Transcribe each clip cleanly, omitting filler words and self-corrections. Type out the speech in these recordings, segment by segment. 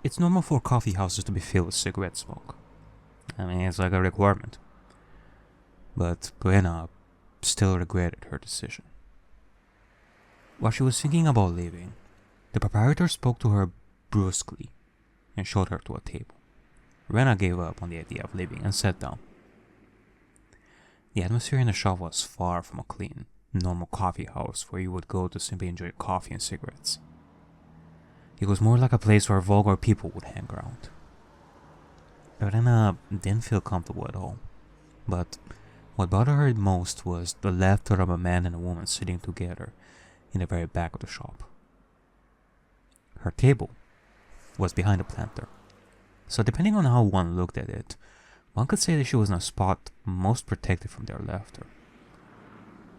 It's normal for coffee houses to be filled with cigarette smoke. I mean, it's like a requirement. But Rena still regretted her decision. While she was thinking about leaving, the proprietor spoke to her brusquely and showed her to a table. Rena gave up on the idea of leaving and sat down. The atmosphere in the shop was far from a clean, normal coffee house where you would go to simply enjoy coffee and cigarettes. It was more like a place where vulgar people would hang around. Rena didn't feel comfortable at all, but what bothered her most was the laughter of a man and a woman sitting together in the very back of the shop. Her table was behind the planter, so depending on how one looked at it, one could say that she was in a spot most protected from their laughter.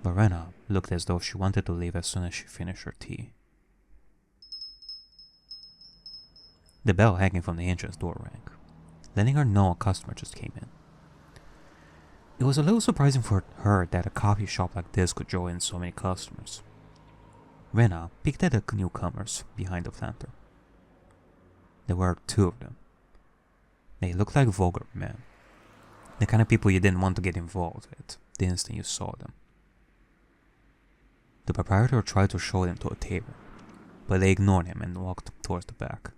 But Rena looked as though she wanted to leave as soon as she finished her tea. The bell hanging from the entrance door rang, letting her know a customer just came in. It was a little surprising for her that a coffee shop like this could draw in so many customers. Rena peeked at the newcomers behind the planter. There were two of them. They looked like vulgar men, the kind of people you didn't want to get involved with the instant you saw them. The proprietor tried to show them to a table, but they ignored him and walked towards the back.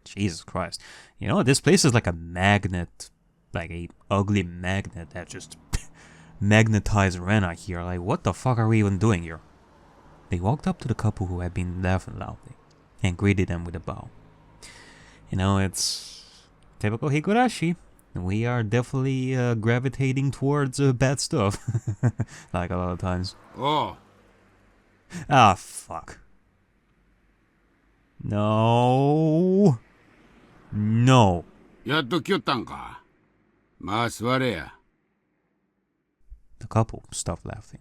Jesus Christ. You know, this place is like a magnet, like a ugly magnet that just magnetized Rena here. Like, what the fuck are we even doing here? They walked up to the couple who had been laughing loudly and greeted them with a bow. You know, it's typical Higurashi. We are definitely gravitating towards bad stuff. Like a lot of times. Oh. Ah, fuck. No. No. やっと来よったんか。まあ座れや。 The couple stopped laughing,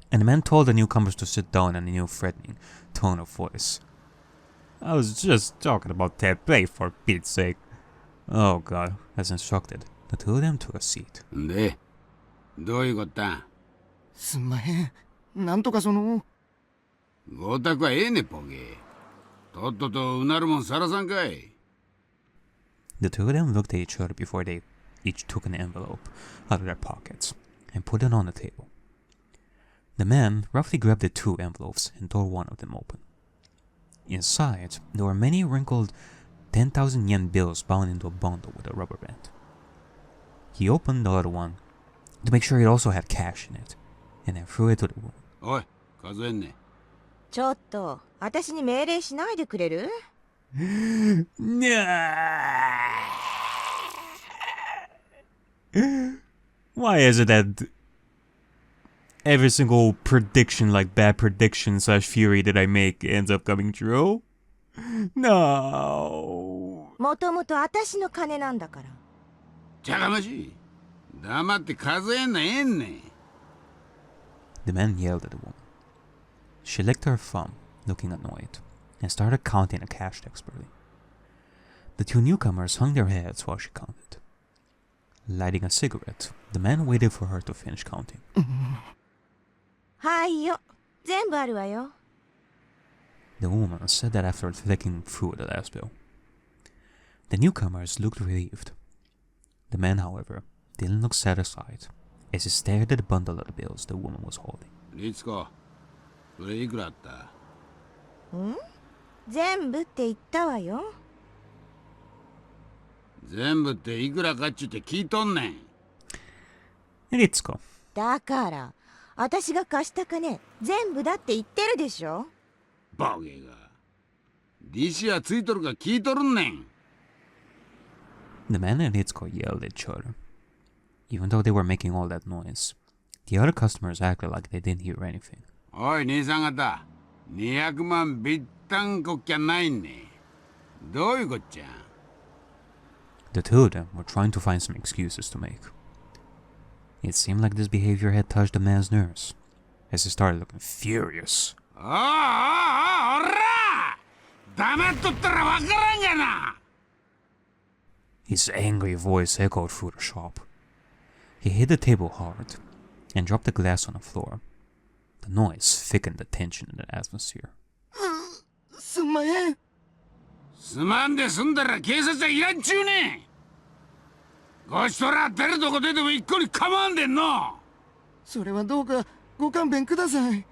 and the man told the newcomers to sit down in a new threatening tone of voice. I was just talking about that play for Pete's sake. Oh god, as instructed, the two of them took a seat. んで、どういうこったん？すんまへん。なんとかその。ごたくはええねポケ。とっととうなるもんさらさんかい。 The two of them looked at each other before they each took an envelope out of their pockets and put it on the table. The man roughly grabbed the two envelopes and tore one of them open. Inside, there were many wrinkled 10,000 yen bills bound into a bundle with a rubber band. He opened the other one to make sure it also had cash in it, and then threw it to the woman. おい、数えんね。ちょっと、私に命令しないでくれる？ Why is it that every single prediction, like bad prediction / theory that I make ends up coming true? No. もともと私の金なんだから。じゃがましい。黙って数えんのええんね。 The man yelled at the woman. She licked her thumb, looking annoyed, and started counting the cash expertly. The two newcomers hung their heads while she counted. Lighting a cigarette, the man waited for her to finish counting. はいよ、全部あるわよ。 The woman said that after flicking through the last bill. The newcomers looked relieved. The man, however, didn't look satisfied as he stared at the bundle of the bills the woman was holding. リツコ、それいくらあった？ん？全部って言ったわよ。全部っていくらかっちゅって聞いとんねん。Ritsuko. だから、私が貸した金、全部だって言ってるでしょ。バケが。利子はついとるか聞いとるんねん。The man and Ritsuko yelled at each other. Even though they were making all that noise, the other customers acted like they didn't hear anything. おい、兄さん方。200万ビッタンこっきゃないんね。どういうこっちゃ？ The two of them were trying to find some excuses to make. It seemed like this behavior had touched the man's nerves, as he started looking furious. おら！黙っとったらわからんがな！ His angry voice echoed through the shop. He hit the table hard and dropped the glass on the floor. The noise thickened the tension in the atmosphere. すんまへん。すまんで済んだら警察はいらんちゅうねん。こちとら出るとこ出ても一個に構わんでんの。それはどうかご勘弁ください。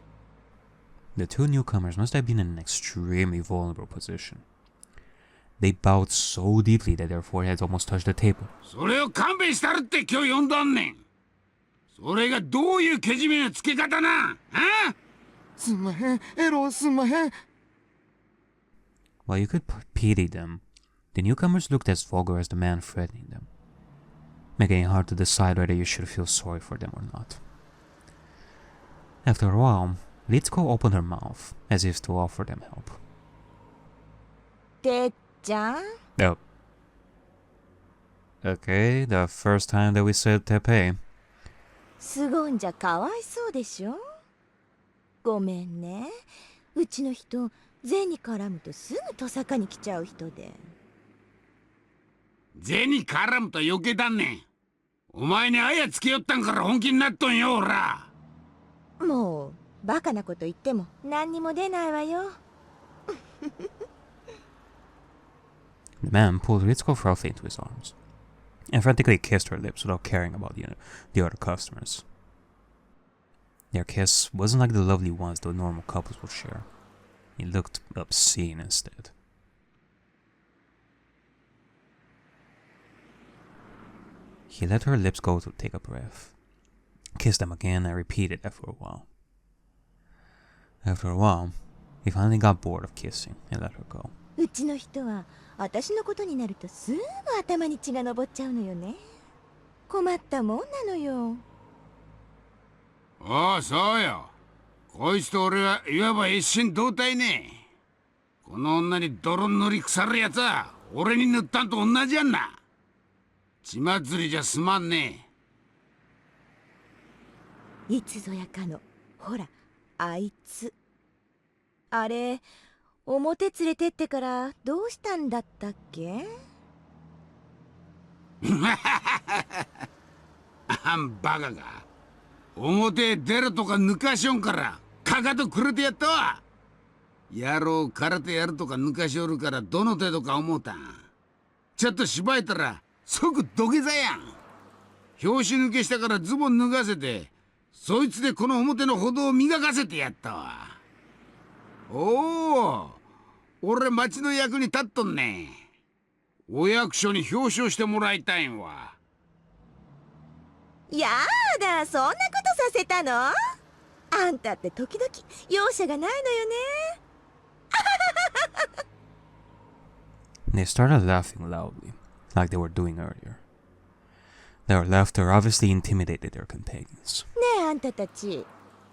The two newcomers must have been in an extremely vulnerable position. They bowed so deeply that their foreheads almost touched the table. それを勘弁したるって今日呼んだんねん。それがどういうけじめのつけ方な。すんまへん、エロすんまへん。 While you could pity them, the newcomers looked as vulgar as the man threatening them, making it hard to decide whether you should feel sorry for them or not. After a while, Ritsuko opened her mouth, as if to offer them help. てっちゃん Oh. Okay, the first time that we said Teppei. すごんじゃかわいそうでしょ。ごめんね。うちの人、銭に絡むとすぐトサカに来ちゃう人で。銭に絡むと余計だんねん。お前にあやつけよったんから本気になっとんよ、おら。もう、バカなこと言っても何にも出ないわよ。The man pulled Ritsuko roughly into his arms, and frantically kissed her lips without caring about the other customers. Their kiss wasn't like the lovely ones the normal couples would share. It looked obscene instead. He let her lips go to take a breath, kissed them again, and repeated that for a while. After a while, he finally got bored of kissing and let her go. うちの人は私のことになるとすぐ頭に血が上っちゃうのよね。困ったもんなのよ。ああ、そうよ。こいつと俺はいわば一心同体ね。この女に泥塗り腐るやつは俺に塗ったんと同じやんな。血祭りじゃすまんねいつぞやかの、ほら、あいつ。あれ、表連れてってからどうしたんだったっけ？あんバカが。表へ出るとか抜かしょんからかかとくれてやったわ。野郎空手やるとか抜かしおるからどの程度か思うたん。ちょっとしばいたら即土下座やん。拍子抜けしたからズボン脱がせてそいつでこの表の歩道を磨かせてやったわ。おお、俺町の役に立っとんね。お役所に表彰してもらいたいんわ。やだ、そんなことさせたの？あんたって時々容赦がないのよね。They started laughing loudly, like they were doing earlier. Their laughter obviously intimidated their companions. ねえあんたたち、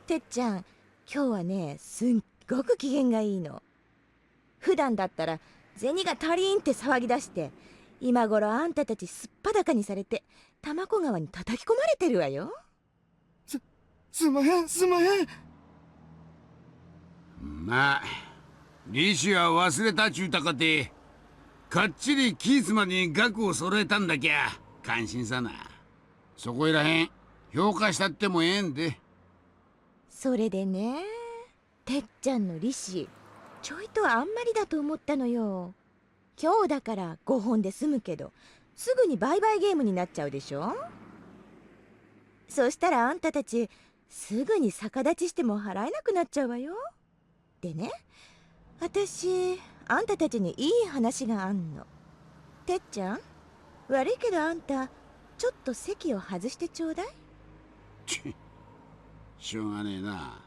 てっちゃん、今日はね、すっごく機嫌がいいの。普段だったら銭が足りんって騒ぎ出して、今頃あんたたちすっぱだかにされて玉子川に叩き込まれてるわよ。すんまへん、すんまへん。まあ利子は忘れたちゅうたかてかっちり期日までに額を揃えたんだきゃ感心さな。そこいらへん評価したってもええんで。それでね、てっちゃんの利子ちょいとあんまりだと思ったのよ。今日だから5本で済むけどすぐに売買ゲームになっちゃうでしょ。そしたらあんたたちすぐに逆立ちしても払えなくなっちゃうわよ。でね、私あんたたちにいい話があんの。てっちゃん、悪いけどあんたちょっと席を外してちょうだい。しょうがねえな。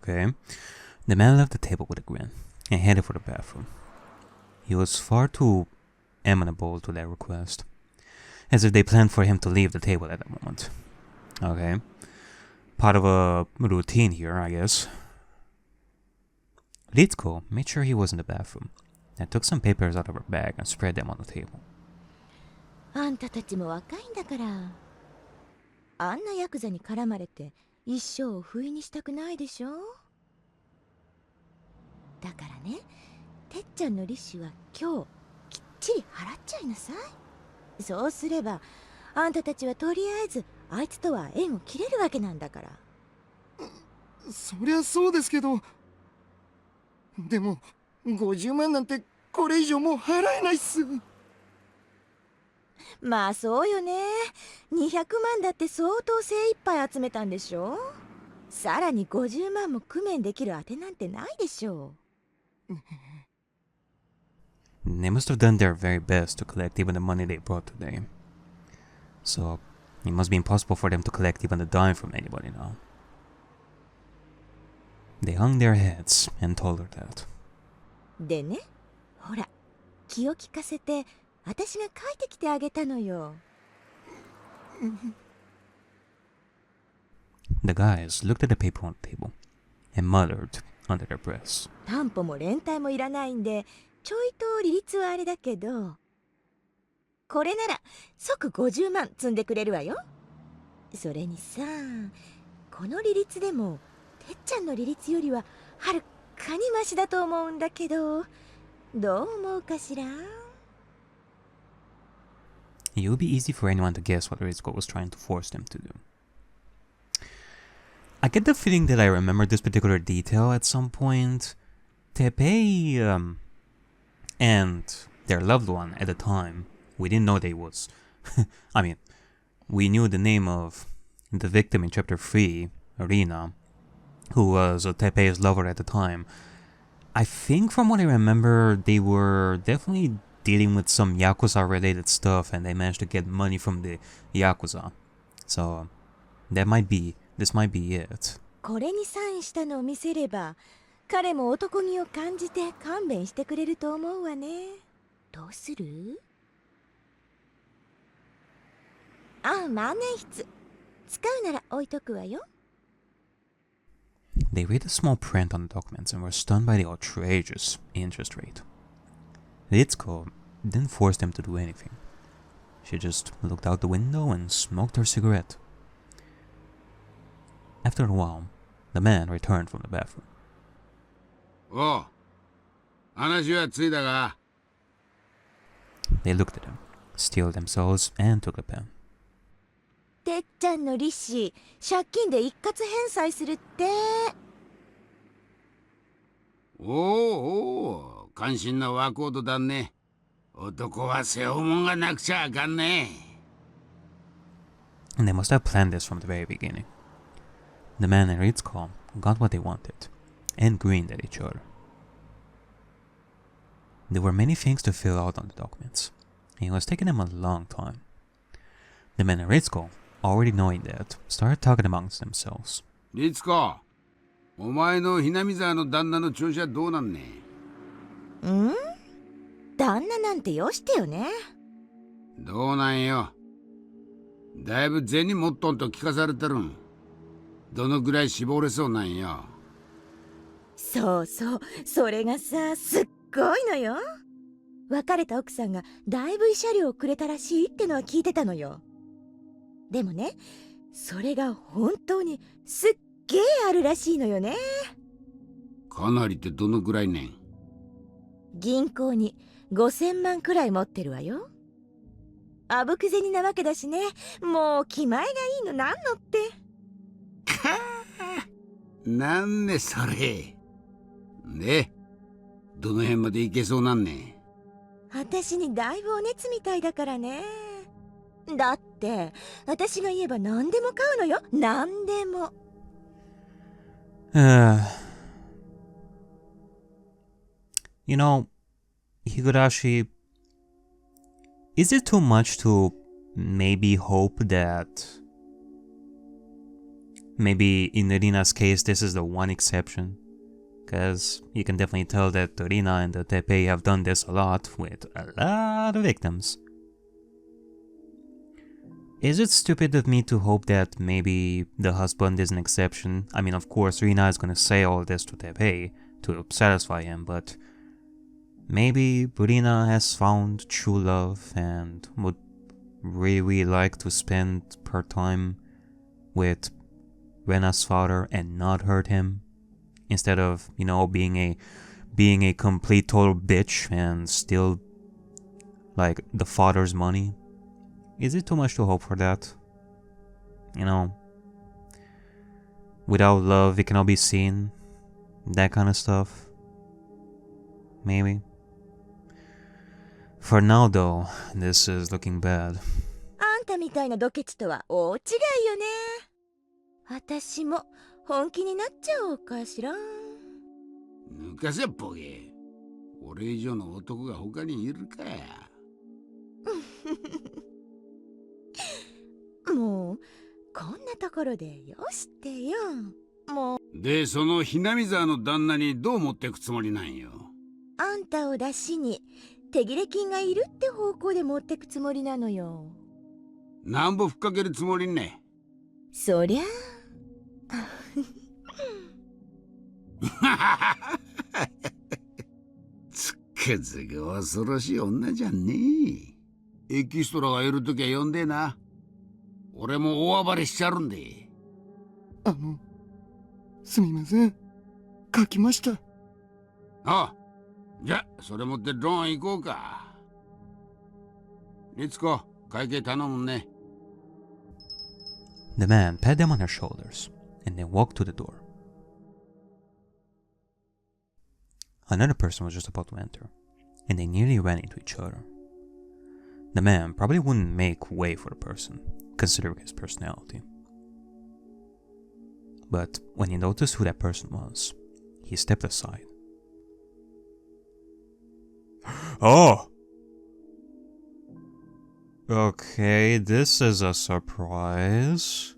Okay. The man left the table with a grin and headed for the bathroom. He was far too amenable to their request, as if they planned for him to leave the table at that moment. Okay. Part of a routine here, I guess. Ritsuko made sure he was in the bathroom and took some papers out of her bag and spread them on the table. あんたたちも若いんだから、あんなヤクザに絡まれて一生を不意にしたくないでしょ。だからね、てっちゃんの利子は今日きっちり払っちゃいなさい。そうすればあんたたちはとりあえずあいつとは縁を切れるわけなんだから。そりゃそうですけど。でも50万なんてこれ以上もう払えないっす。まあそうよね。200万だって相当精一杯集めたんでしょ。さらに50万も工面できるあてなんてないでしょう。They must have done their very best to collect even the money they brought today. So, it must be impossible for them to collect even a dime from anybody now. They hung their heads and told her that. でね、ほら、気を利かせて私が書いてきてあげたのよ。The guys looked at the paper on the table and muttered under their breaths. 担保も連帯もいらないんで、ちょいと利率はあれだけど、これなら即50万積んでくれるわよ。それにさ、この利率でもてっちゃんの利率よりははるかにマシだと思うんだけど、どう思うかしら。It would be easy for anyone to guess what Ritsuko was trying to force them to do. I get the feeling that I remember this particular detail at some point. Teppei and their loved one at the time, we didn't know they was. I mean, we knew the name of the victim in chapter 3, Rena, who was Teppei's lover at the time. I think from what I remember, they were definitely dealing with some Yakuza related stuff and they managed to get money from the Yakuza. So, this might be it. これにサインしたのを見せれば、彼も男気を感じて勘弁してくれると思うわね。どうする？あ、万年筆。使うなら置いとくわよ。They read the small print on the documents and were stunned by the outrageous interest rate. Ritsuko didn't force them to do anything. She just looked out the window and smoked her cigarette. After a while, the man returned from the bathroom. おう、話はついだが。They looked at him, steeled themselves, and took a pen. てっちゃんの利子、借金で一括返済するって。おお、関心なワーコードだね。男は背負うもんがなくちゃあかんね。And they must have planned this from the very beginning. The man and Ritsuko got what they wanted, and grinned at each other. There were many things to fill out on the documents, and it was taking them a long time. The man and Ritsuko, already knowing that, started talking amongst themselves. 律子、お前のHinamizawaの旦那の調子はどうなんね。ん？旦那なんてよしてよね。どうなんよ。だいぶ銭持っとんと聞かされてるん。どのぐらい絞れそうなんよ。そうそう、それがさ、すっごいのよ。別れた奥さんがだいぶ慰謝料をくれたらしいってのは聞いてたのよ。でもね、それが本当にすっげえあるらしいのよね。かなりってどのぐらいねん。銀行に5000万くらい持ってるわよ。あぶく銭なわけだしね。もう気前がいいのなんのって。かあ、なんねそれ。で、どの辺まで行けそうなんね。私にだいぶお熱みたいだからね。だって私が言えば何でも買うのよ。何でも。You know, Higurashi, is it too much to maybe hope that maybe in Rena's case this is the one exception? Because you can definitely tell that Rena and the Teppei have done this a lot with a lot of victims. Is it stupid of me to hope that maybe the husband is an exception? I mean, of course, Rena is gonna say all this to Teppei to satisfy him, but maybe Rena has found true love and would really like to spend her time with Rena's father and not hurt him, instead of, you know, being a complete total bitch and steal like the father's money. Is it too much to hope for that? You know, without love it cannot be seen, that kind of stuff. Maybe. For now though, this is looking bad. あんたみたいなドケチとは大違いよね。私も本気になっちゃおうかしら。抜かせボケ。俺以上の男が他にいるか。もうこんなところでよしってよ。もうで、そのひなみ沢の旦那にどう持ってくつもりなんよ。あんたを出しに手切れ金がいるって方向で持ってくつもりなのよ。なんぼふっかけるつもりね。そりゃつっかづく恐ろしい女じゃんねえ。エキストラがいるときは呼んでな。俺も大暴れしちゃるんで。すみません。書きました。ああ、じゃそれ持ってローン行こうか。律子、会計頼むね。The man pat them on their shoulders and then walked to the door. Another person was just about to enter, and they nearly ran into each other. The man probably wouldn't make way for the person, considering his personality. But when he noticed who that person was, he stepped aside. Oh! Okay, this is a surprise.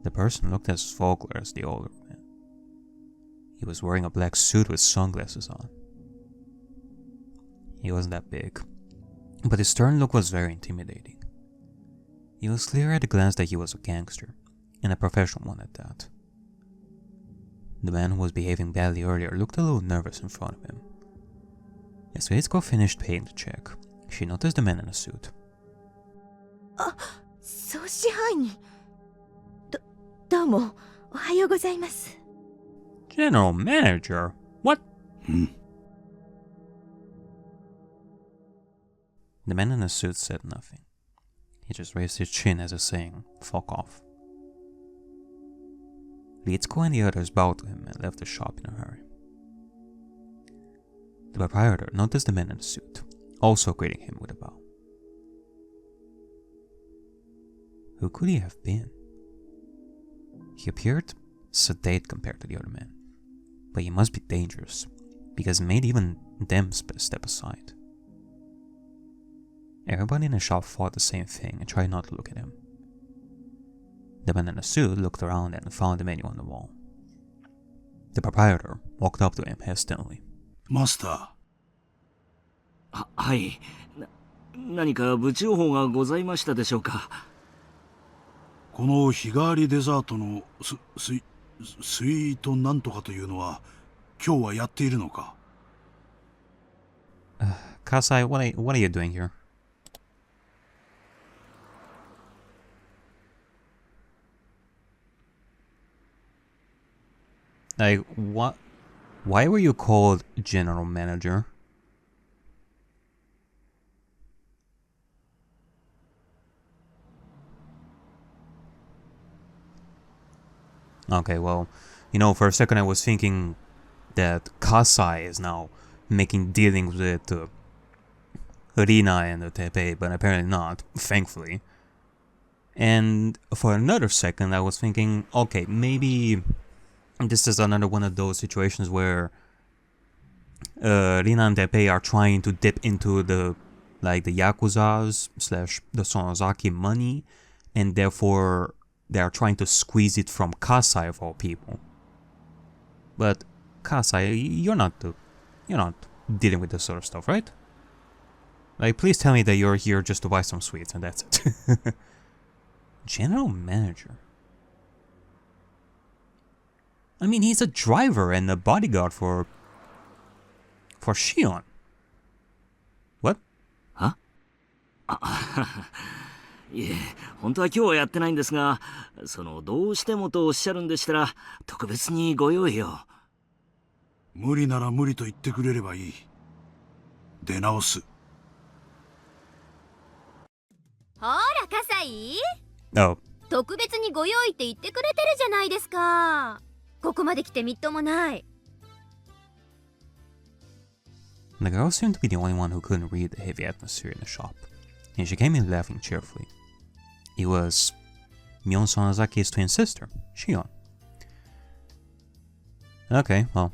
The person looked as vulgar as the older man. He was wearing a black suit with sunglasses on. He wasn't that big, but his stern look was very intimidating. It was clear at a glance that he was a gangster, and a professional one at that. The man who was behaving badly earlier looked a little nervous in front of him. As Ritsuko finished paying the check, she noticed the man in a suit. 総支配人。どうもおはようございます。 General Manager? What? The man in the suit said nothing. He just raised his chin as if saying, "Fuck off." Ritsuko and the others bowed to him and left the shop in a hurry. The proprietor noticed the man in the suit, also greeting him with a bow. Who could he have been? He appeared sedate compared to the other men, but he must be dangerous, because he made even them step aside. Everybody in the shop thought the same thing and tried not to look at him. The man in the suit looked around and found the menu on the wall. The proprietor walked up to him hesitantly. マスター。はい。何か部長報がございましたでしょうか。この日替わりデザートのスイートなんとかというのは今日はやっているのか。Kasai, what are you doing here? Like, what? Why were you called General Manager? Okay, well, you know, for a second I was thinking that Kasai is now making dealings with Rena and the Teppei, but apparently not, thankfully. And for another second I was thinking, okay, maybe this is another one of those situations where Rena and Teppei are trying to dip into the Yakuza's / the Sonozaki money, and therefore they are trying to squeeze it from Kasai of all people. But Kasai, you're not dealing with this sort of stuff, right? Like, please tell me that you're here just to buy some sweets and that's it. General Manager. I mean, he's a driver and a bodyguard for Shion. What? Huh? いえ、本当は今日はやってないんですが、どうしてもとおっしゃるんでしたら、特別にご用意を。無理なら無理と言ってくれればいい。出直す。ほら、葛西。Oh. 特別にご用意って言ってくれてるじゃないですか。ここまで来てみっともない。The girl seemed to be the only one who couldn't read the heavy atmosphere in the shop, and she came in laughing cheerfully. It was Mion Sonozaki's twin sister, Shion. Okay, well.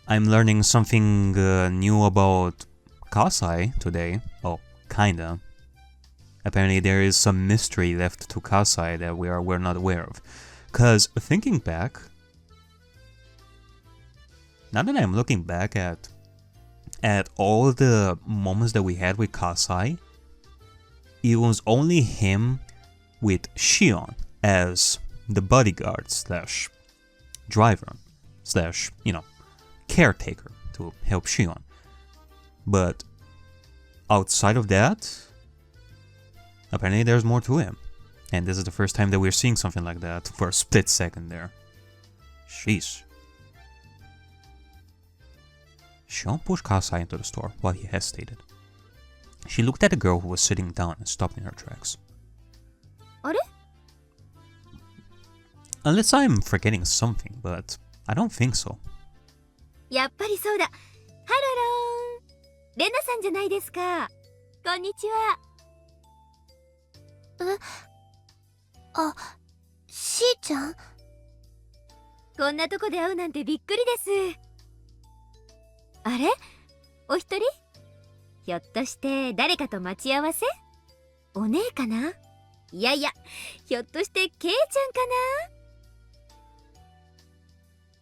I'm learning something new about Kasai today. Oh, kinda. Apparently there is some mystery left to Kasai that we're not aware of. Cause thinking back, now that I'm looking back at all the moments that we had with Kasai, it was only him with Shion as the bodyguard slash driver slash, caretaker to help Shion. But outside of that, apparently there's more to him. And this is the first time that we're seeing something like that for a split second there. Sheesh. Shion pushed Kasai into the store while he hesitated. She looked at the girl who was sitting down and stopped in her tracks. Are? Unless I'm forgetting something, but I don't think so. やっぱりそうだ。ハロローン。レナさんじゃないですか。こんにちは。あ、しーちゃん？こんなとこで会うなんてびっくりです。あれ？お一人？ひょっとして誰かと待ち合わせ？お姉かな？いやいや、ひょっとしてケイちゃ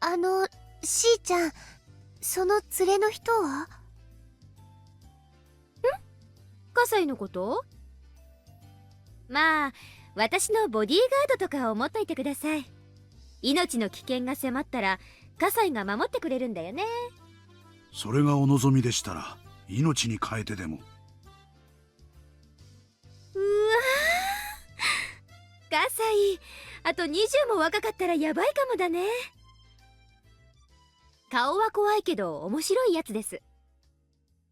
んかな？しーちゃん、その連れの人は？ん？葛西のこと？まあ、私のボディーガードとか思っといてください。命の危険が迫ったら、葛西が守ってくれるんだよね。それがお望みでしたら、命に変えてでも。うわー、葛西、あと20も若かったらやばいかもだね。顔は怖いけど面白いやつです。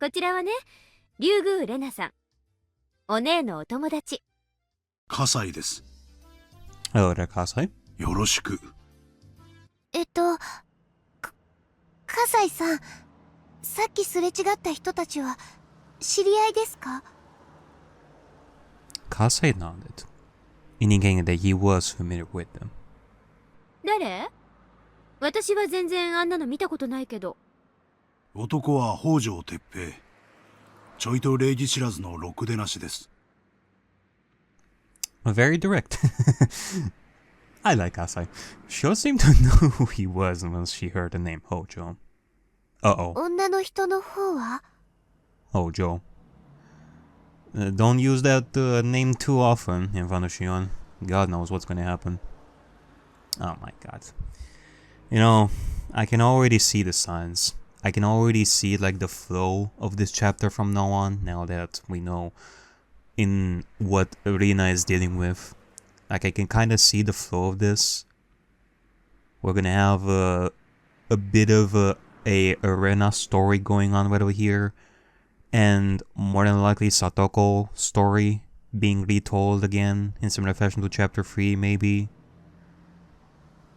こちらはね、竜宮レナさん。お姉のお友達。葛西です。Hello there, Kasai. よろしく。葛西さん、さっきすれ違った人たちは知り合いですか？ Kasai nodded, indicating that he was familiar with them. 誰？私は全然あんなの見たことないけど。男は北条哲平。ちょいと礼儀知らずのろくでなしです。Very direct. I like Kasai. She seemed to know who he was once she heard the name Hojo. Uh-oh. 女の人の方は？ Hojo. Don't use that name too often in front of Shion. God knows what's gonna happen. Oh my god. I can already see the signs. I can already see like the flow of this chapter from now on, now that we know in what Rena is dealing with. Like I can kind of see the flow of this. We're gonna have a bit of a Rena story going on right over here, and more than likely Satoko story being retold again in similar fashion to chapter 3 maybe.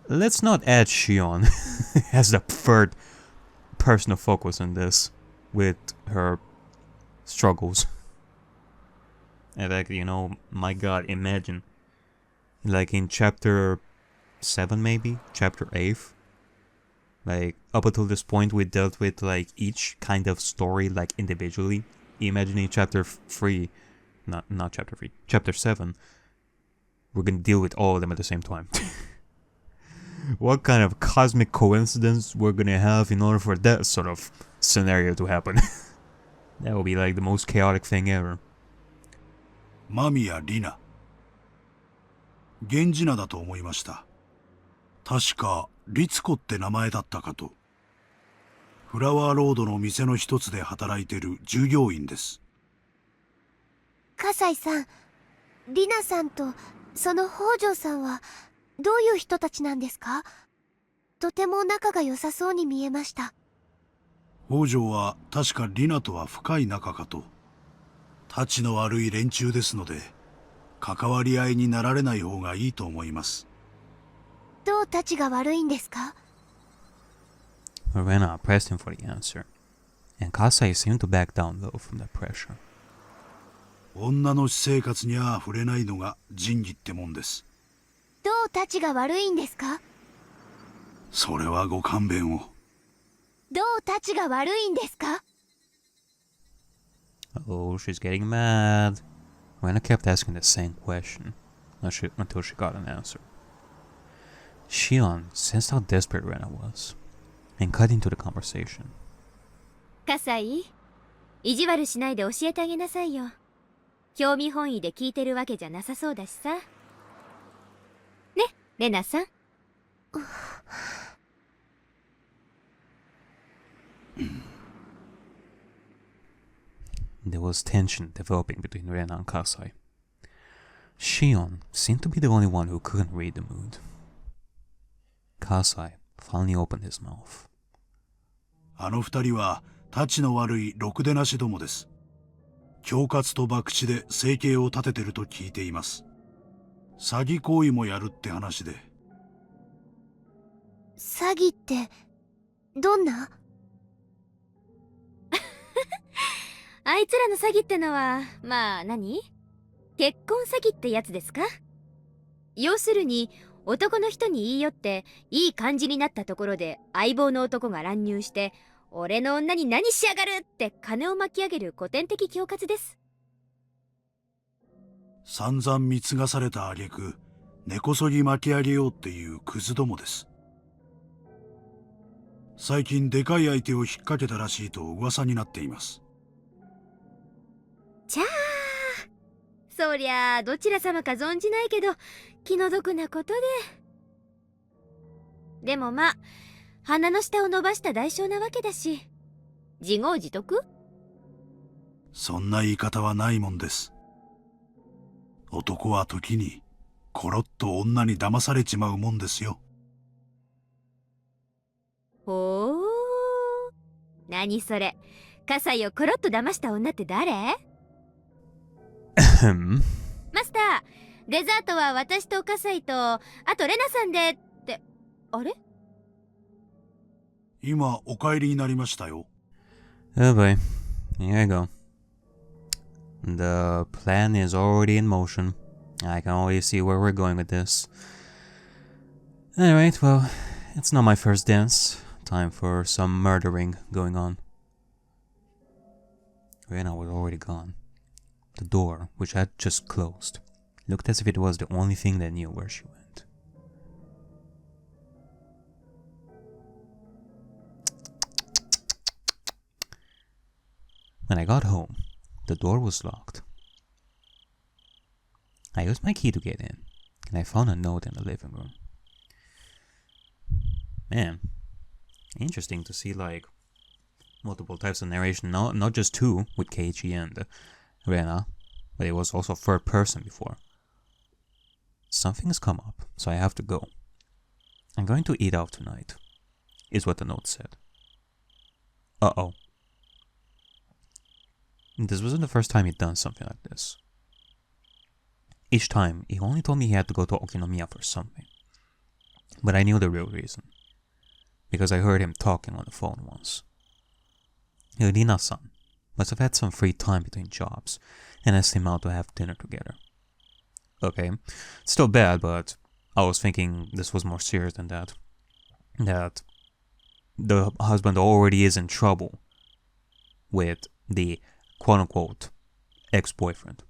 Let's not add Shion as the third person to focus on this with her struggles. In fact, my god, imagine. Like in chapter 7 maybe? Chapter 8? Like, up until this point we dealt with like each kind of story like individually. Imagining chapter 3, not chapter 3, chapter 7, we're gonna deal with all of them at the same time. What kind of cosmic coincidence we're gonna have in order for that sort of scenario to happen? That would be like the most chaotic thing ever. 間宮里奈。源氏名だと思いました。確か律子って名前だったかと。フラワーロードの店の一つで働いてる従業員です。葛西さん、里奈さんとその北条さんはどういう人たちなんですか？とても仲が良さそうに見えました。北条は確か里奈とは深い仲かと。たちの悪い連中ですので、関わり合いになられない方がいいと思います。どうたちが悪いんですか？ Rena pressed him for the answer, and Kasai seemed to back down low from that pressure. 女の私生活には触れないのが仁義ってもんです。どうたちが悪いんですか？それはご勘弁を。どうたちが悪いんですか？ Oh, she's getting mad. Rena kept asking the same question until she got an answer. Shion sensed how desperate Rena was and cut into the conversation. カサイ、意地悪しないで教えてあげなさいよ。興味本位で聞いてるわけじゃなさそうだしさ。ね、レナさん。There was tension developing between Rena and Kasai. Shion seemed to be the only one who couldn't read the mood. Kasai finally opened his mouth. あの二人はたちの悪いろくでなしどもです。恐喝と博打で生計を立ててると聞いています。詐欺行為もやるって話で。詐欺ってどんな？あいつらの詐欺ってのは、まあ何？結婚詐欺ってやつですか？要するに、男の人に言い寄って、いい感じになったところで相棒の男が乱入して、俺の女に何しやがるって金を巻き上げる古典的恐喝です。散々貢がされた挙句、根こそぎ巻き上げようっていうクズどもです。最近でかい相手を引っ掛けたらしいと噂になっています。ちゃあ、そりゃあどちら様か存じないけど気の毒なことで。でもまあ鼻の下を伸ばした代償なわけだし、自業自得？そんな言い方はないもんです。男は時にコロッと女に騙されちまうもんですよ。ほう、何それ、葛西をコロッと騙した女って誰？マスター、デザートは私と葛西と、あとレナさんでって、あれ？今お帰りになりましたよ。Oh boy, here I go. The plan is already in motion. I can already see where we're going with this. Alright, well, it's not my first dance. Time for some murdering going on. Rena was already gone. The door, which had just closed, looked as if it was the only thing that knew where she went. When I got home, the door was locked. I used my key to get in, and I found a note in the living room. Man, interesting to see like multiple types of narration, not just two with Keiichi and Rena, but it was also third person before. Something's come up, so I have to go. I'm going to eat out tonight, is what the note said. Uh-oh. This wasn't the first time he'd done something like this. Each time, he only told me he had to go to Okinomiya for something. But I knew the real reason, because I heard him talking on the phone once. Rena-san must have had some free time between jobs and asked him out to have dinner together. Okay, still bad, but I was thinking this was more serious than that. That the husband already is in trouble with the quote-unquote ex-boyfriend.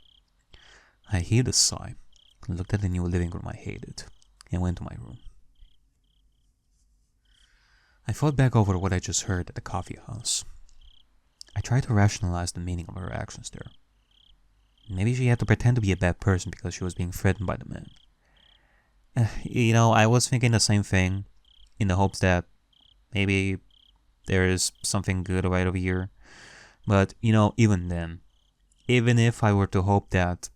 I heaved a sigh, looked at the new living room I hated, and went to my room. I thought back over what I just heard at the coffee house. I tried to rationalize the meaning of her actions there. Maybe she had to pretend to be a bad person because she was being threatened by the man. I was thinking the same thing, in the hopes that maybe there is something good right over here. But, even then, even if I were to hope that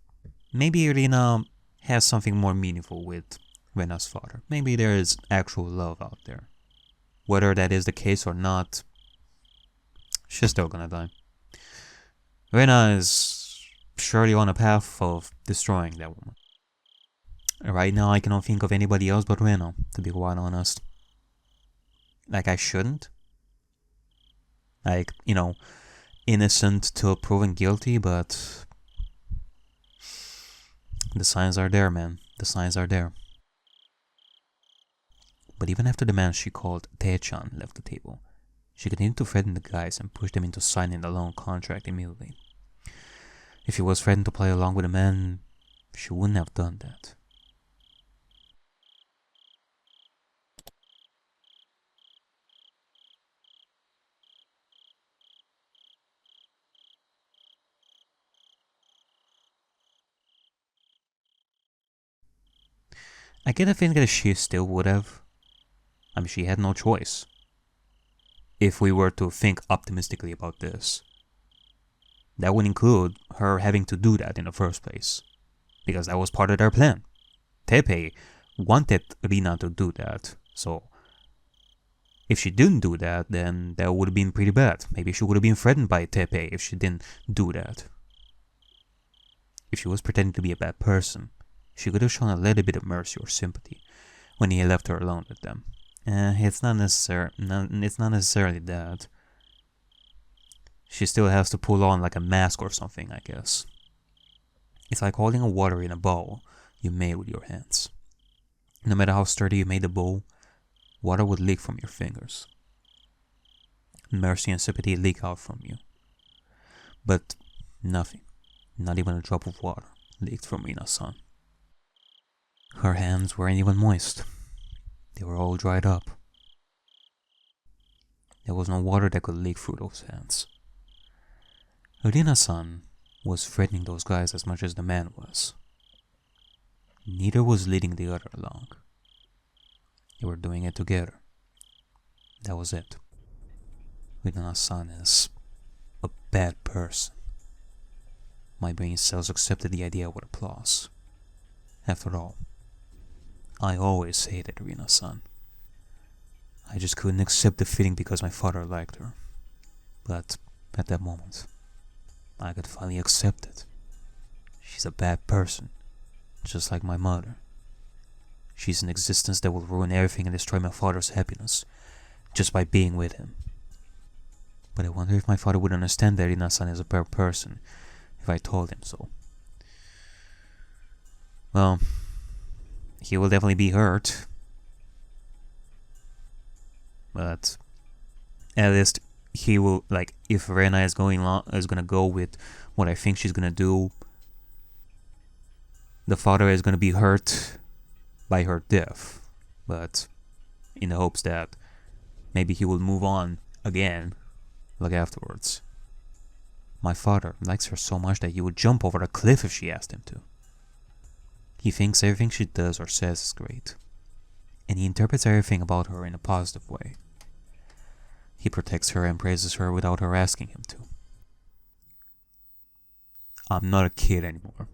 maybe Rena has something more meaningful with Rena's father, maybe there is actual love out there. Whether that is the case or not, she's still gonna die. Rena is surely on a path of destroying that woman. Right now, I cannot think of anybody else but Rena, to be quite honest. Like, I shouldn't, Like, innocent till proven guilty, but the signs are there, man. The signs are there. But even after the man she called Tae-chan left the table, she continued to threaten the guys and push them into signing the loan contract immediately. If she was threatened to play along with the man, she wouldn't have done that. I get a feeling that she still would have. I mean, she had no choice. If we were to think optimistically about this, that would include her having to do that in the first place, because that was part of their plan. Teppei wanted Rina to do that, so if she didn't do that, then that would have been pretty bad. Maybe she would have been threatened by Teppei if she didn't do that. If she was pretending to be a bad person, she could have shown a little bit of mercy or sympathy when he left her alone with them. It's not necessarily that. She still has to pull on like a mask or something, I guess. It's like holding a water in a bowl you made with your hands. No matter how sturdy you made the bowl, water would leak from your fingers. Mercy and sympathy leak out from you. But nothing, not even a drop of water, leaked from Rina-san. Her hands weren't even moist. They were all dried up. There was no water that could leak through those hands. Rina-san was threatening those guys as much as the man was. Neither was leading the other along. They were doing it together. That was it. Rina-san is a bad person. My brain cells accepted the idea with applause. After all, I always hated Rina-san. I just couldn't accept the feeling because my father liked her. But at that moment, I could finally accept it. She's a bad person, just like my mother. She's an existence that will ruin everything and destroy my father's happiness, just by being with him. But I wonder if my father would understand that Rina-san is a bad person if I told him so. Well, he will definitely be hurt. But at least he will, like, if Rena is gonna go with what I think she's gonna do, the father is gonna be hurt by her death. But in the hopes that maybe he will move on again, like afterwards. My father likes her so much that he would jump over a cliff if she asked him to. He thinks everything she does or says is great, and he interprets everything about her in a positive way. He protects her and praises her without her asking him to. I'm not a kid anymore.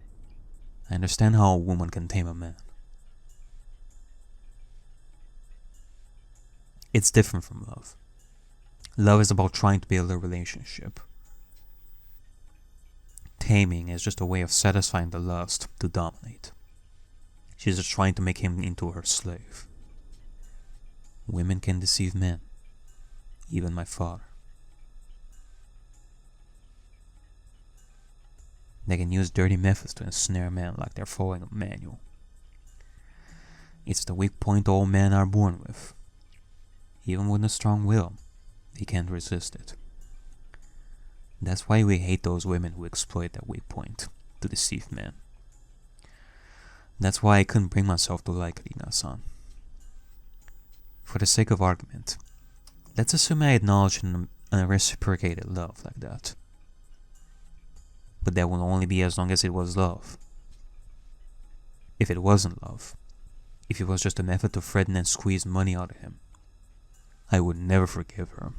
I understand how a woman can tame a man. It's different from love. Love is about trying to build a relationship. Taming is just a way of satisfying the lust to dominate. She's just trying to make him into her slave. Women can deceive men. Even my father. They can use dirty methods to ensnare men like they're following a manual. It's the weak point all men are born with. Even with a strong will, they can't resist it. That's why we hate those women who exploit that weak point to deceive men. That's why I couldn't bring myself to like Rina-san. For the sake of argument, let's assume I acknowledge a reciprocated love like that. But that will only be as long as it was love. If it wasn't love, if it was just a method to threaten and squeeze money out of him, I would never forgive her.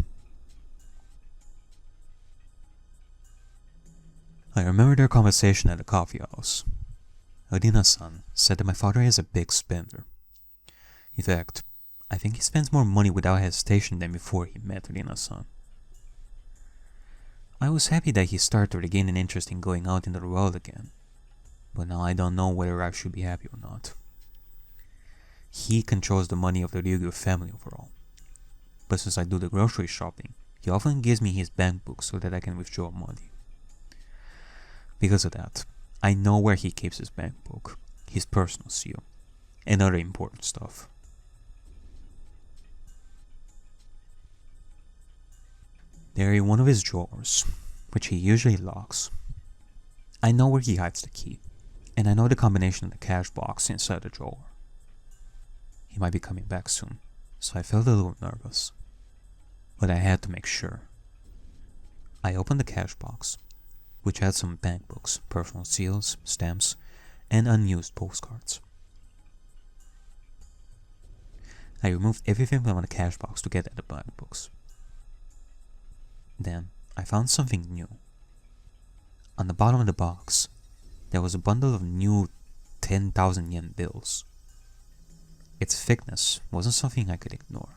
I remember their conversation at the coffee house. Rina-san said that my father is a big spender. In fact, I think he spends more money without hesitation than before he met Rina-san. I was happy that he started to regain an interest in going out into the world again, but now I don't know whether I should be happy or not. He controls the money of the Ryugyu family overall, but since I do the grocery shopping, he often gives me his bank book so that I can withdraw money. Because of that, I know where he keeps his bank book, his personal seal, and other important stuff. They're in one of his drawers, which he usually locks. I know where he hides the key, and I know the combination of the cash box inside the drawer. He might be coming back soon, so I felt a little nervous. But I had to make sure. I opened the cash box, which had some bank books, personal seals, stamps, and unused postcards. I removed everything from the cash box to get at the bank books. Then I found something new. On the bottom of the box, there was a bundle of new 10,000 yen bills. Its thickness wasn't something I could ignore.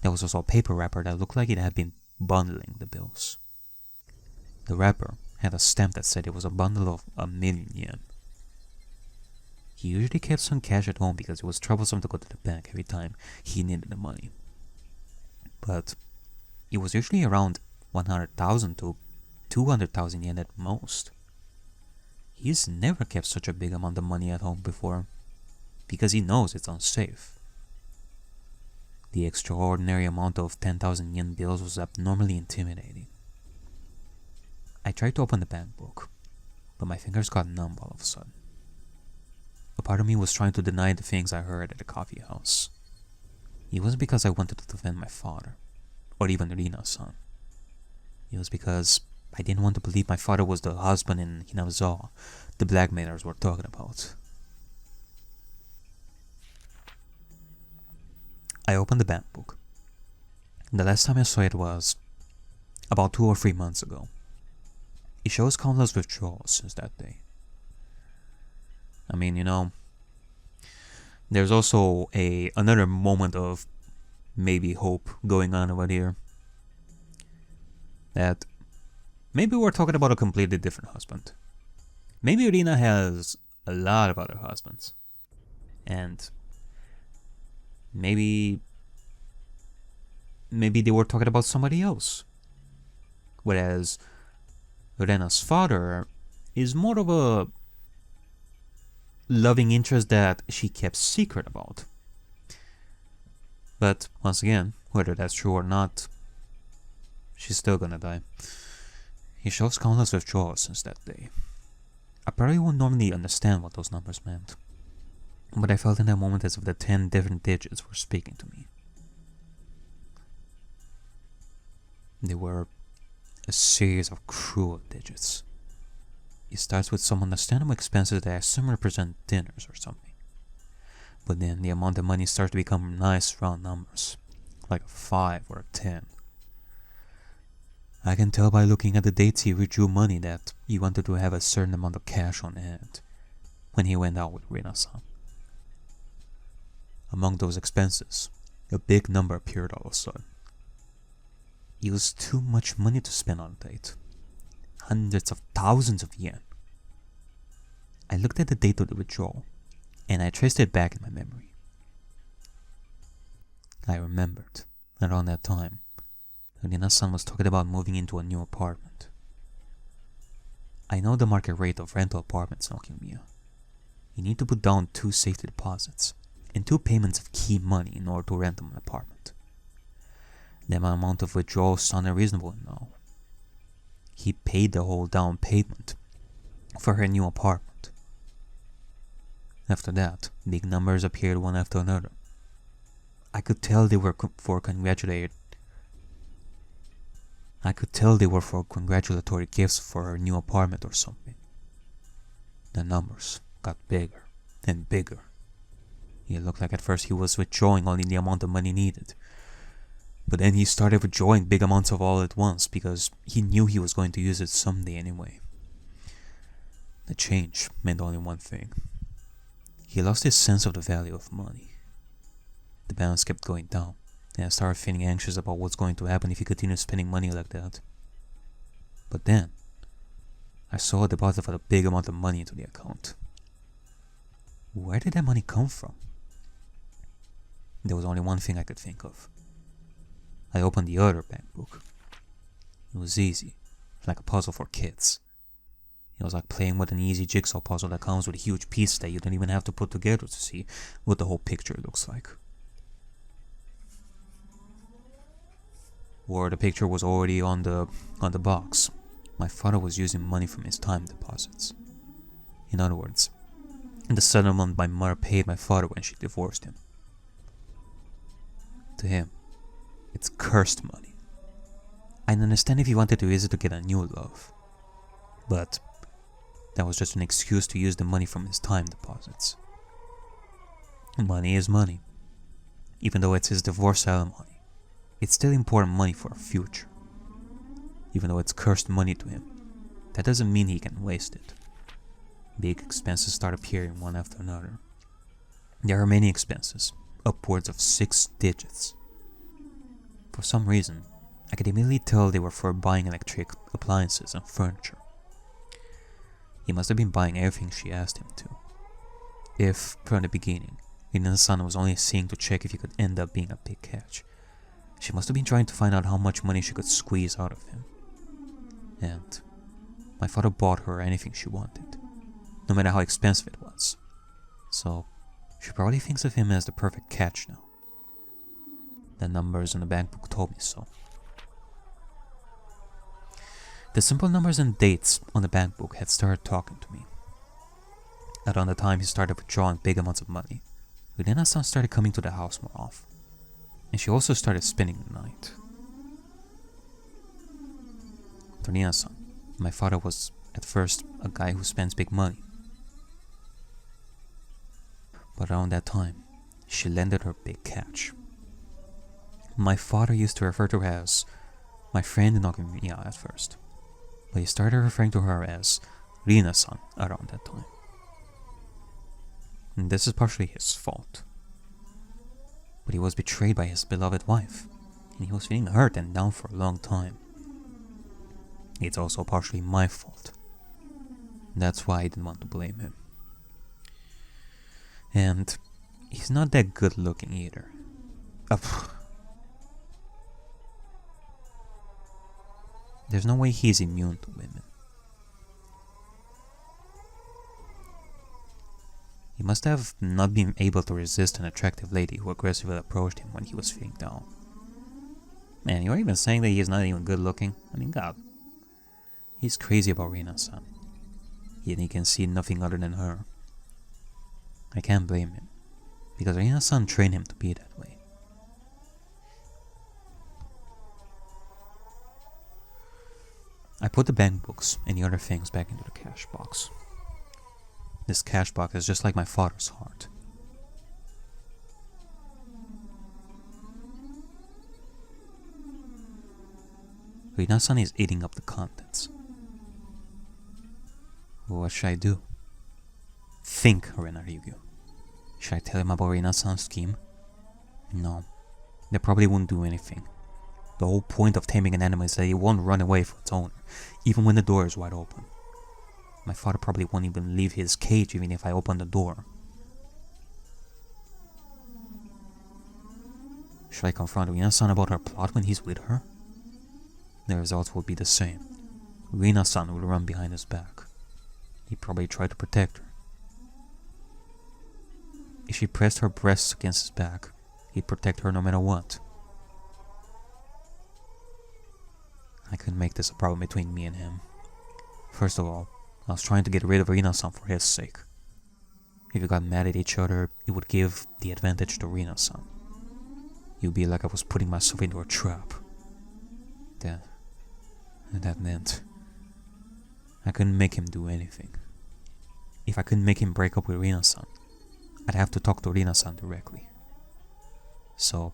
There was also a paper wrapper that looked like it had been bundling the bills. The wrapper had a stamp that said it was a bundle of 1,000,000 yen. He usually kept some cash at home because it was troublesome to go to the bank every time he needed the money. But it was usually around 100,000 to 200,000 yen at most. He's never kept such a big amount of money at home before, because he knows it's unsafe. The extraordinary amount of 10,000 yen bills was abnormally intimidating. I tried to open the bank book, but my fingers got numb all of a sudden. A part of me was trying to deny the things I heard at the coffee house. It wasn't because I wanted to defend my father, or even Rena-san. It was because I didn't want to believe my father was the husband in Hinamizawa the blackmailers were talking about. I opened the bank book. The last time I saw it was about 2 or 3 months ago. It shows countless withdrawals since that day. I mean, there's also another moment of maybe hope going on over here. That maybe we're talking about a completely different husband. Maybe Rena has a lot of other husbands. And maybe they were talking about somebody else. Whereas Rena's father is more of a loving interest that she kept secret about. But once again, whether that's true or not, she's still gonna die. He shows countless withdrawals since that day. I probably won't normally understand what those numbers meant, but I felt in that moment as if the 10 different digits were speaking to me. They were a series of cruel digits. It starts with some understandable expenses that I assume represent dinners or something. But then the amount of money starts to become nice round numbers, like a 5 or a 10. I can tell by looking at the dates he withdrew money that he wanted to have a certain amount of cash on hand when he went out with Rena-san. Among those expenses, a big number appeared all of a sudden. It was too much money to spend on a date. Hundreds of thousands of yen. I looked at the date of the withdrawal, and I traced it back in my memory. I remembered, around that time, Rena-san was talking about moving into a new apartment. I know the market rate of rental apartments in Okinoya. You need to put down 2 safety deposits and 2 payments of key money in order to rent an apartment. The amount of withdrawals sounded reasonable now. He paid the whole down payment for her new apartment. After that, big numbers appeared one after another. I could tell they were for congratulatory gifts for her new apartment or something. The numbers got bigger and bigger. It looked like at first he was withdrawing only the amount of money needed. But then he started withdrawing big amounts of all at once because he knew he was going to use it someday anyway. The change meant only one thing. He lost his sense of the value of money. The balance kept going down, and I started feeling anxious about what's going to happen if he continued spending money like that. But then, I saw a deposit of a big amount of money into the account. Where did that money come from? There was only one thing I could think of. I opened the other bank book. It was easy, like a puzzle for kids. It was like playing with an easy jigsaw puzzle that comes with huge pieces that you don't even have to put together to see what the whole picture looks like. Or the picture was already on the box. My father was using money from his time deposits. In other words, the settlement my mother paid my father when she divorced him. To him, it's cursed money. I understand if he wanted to use it to get a new love, but that was just an excuse to use the money from his time deposits. Money is money. Even though it's his divorce ceremony, it's still important money for our future. Even though it's cursed money to him, that doesn't mean he can waste it. Big expenses start appearing one after another. There are many expenses, upwards of 6 digits. For some reason, I could immediately tell they were for buying electric appliances and furniture. He must have been buying everything she asked him to. If, from the beginning, Rena-san was only seeing to check if he could end up being a big catch, she must have been trying to find out how much money she could squeeze out of him. And my father bought her anything she wanted, no matter how expensive it was. So, she probably thinks of him as the perfect catch now. The numbers in the bank book told me so. The simple numbers and dates on the bank book had started talking to me. Around the time he started withdrawing big amounts of money, Rena-san started coming to the house more often, and she also started spending the night. To Rena-san, my father was at first a guy who spends big money. But around that time, she landed her big catch. My father used to refer to her as my friend Noby at first, but he started referring to her as Rena-san around that time. And this is partially his fault. But he was betrayed by his beloved wife, and he was feeling hurt and down for a long time. It's also partially my fault. That's why I didn't want to blame him. And he's not that good looking either. There's no way he's immune to women. He must have not been able to resist an attractive lady who aggressively approached him when he was feeling down. Man, you're even saying that he's not even good looking? I mean, God. He's crazy about Rena-san. Yet he can see nothing other than her. I can't blame him, because Rena-san trained him to be that way. I put the bank books and the other things back into the cash box. This cash box is just like my father's heart. Rena-san is eating up the contents. What should I do? Think, Ariakey. Should I tell him about Rena-san's scheme? No, that probably won't do anything. The whole point of taming an animal is that it won't run away from its owner, even when the door is wide open. My father probably won't even leave his cage even if I open the door. Should I confront Rena-san about her plot when he's with her? The results will be the same. Rena-san will run behind his back. He'd probably try to protect her. If she pressed her breasts against his back, he'd protect her no matter what. I couldn't make this a problem between me and him. First of all, I was trying to get rid of Rena-san for his sake. If we got mad at each other, it would give the advantage to Rena-san. It would be like I was putting myself into a trap. That meant I couldn't make him do anything. If I couldn't make him break up with Rena-san, I'd have to talk to Rena-san directly. So,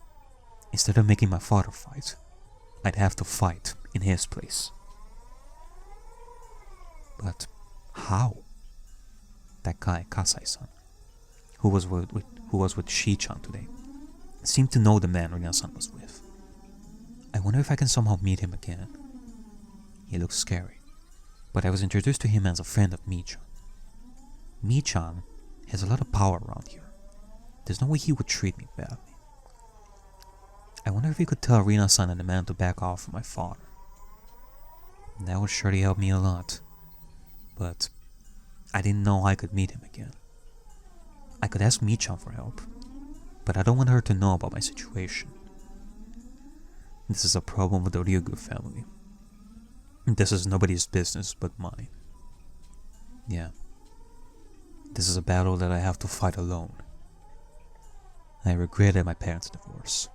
instead of making my father fight, I'd have to fight in his place. But how? That guy, Kasai-san, who was with Shi-chan today, seemed to know the man Rena-san was with. I wonder if I can somehow meet him again. He looks scary, but I was introduced to him as a friend of Mi-chan. Mi-chan has a lot of power around here. There's no way he would treat me badly. I wonder if he could tell Rena-san and the man to back off from my father. That would surely help me a lot. But I didn't know I could meet him again. I could ask Mi-chan for help, but I don't want her to know about my situation. This is a problem with the Ryugu family. This is nobody's business but mine. Yeah. This is a battle that I have to fight alone. I regretted my parents' divorce.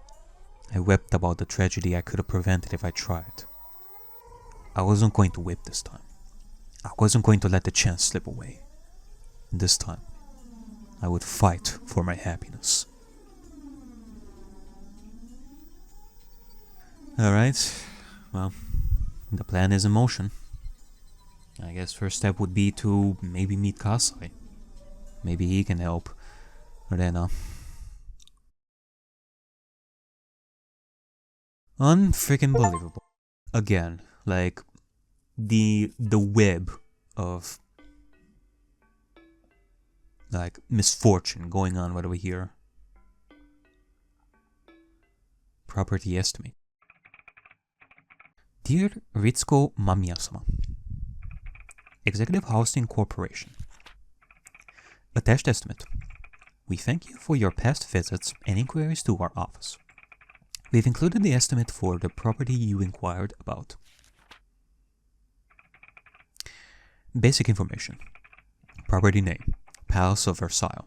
I wept about the tragedy I could have prevented if I tried. I wasn't going to whip this time. I wasn't going to let the chance slip away. This time, I would fight for my happiness. Alright, well, the plan is in motion. I guess first step would be to maybe meet Kasai. Maybe he can help Rena. Unfreaking believable. Again, like the web of like misfortune going on right over here. Property estimate. Dear Ritsuko Mamiya-sama, Executive Housing Corporation. Attached estimate. We thank you for your past visits and inquiries to our office. We've included the estimate for the property you inquired about. Basic information. Property name. Palace of Versailles.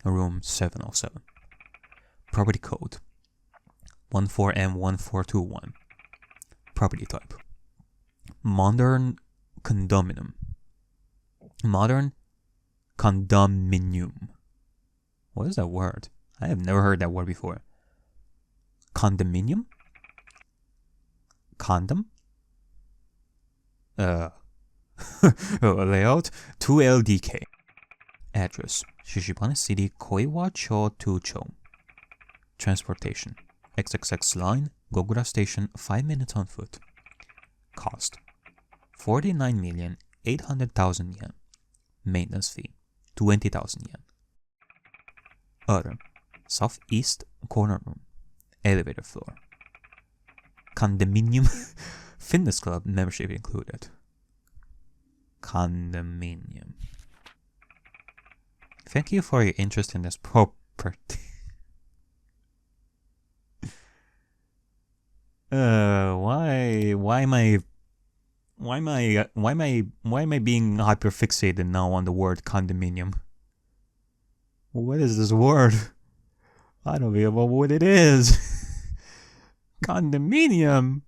Room 707. Property code. 14M1421. Property type. Modern condominium. Modern condominium. What is that word? I have never heard that word before. Condominium? Condom? Layout 2LDK. Address Shishibane City, Koiwa-cho 2-cho. Transportation XXX line, Gogura Station, 5 minutes on foot. Cost 49,800,000 yen. Maintenance fee 20,000 yen. Other southeast corner room, elevator floor. Condominium fitness club membership included. Condominium. Thank you for your interest in this property. Why am I being hyperfixated now on the word condominium? What is this word? I don't even know what it is. Condominium.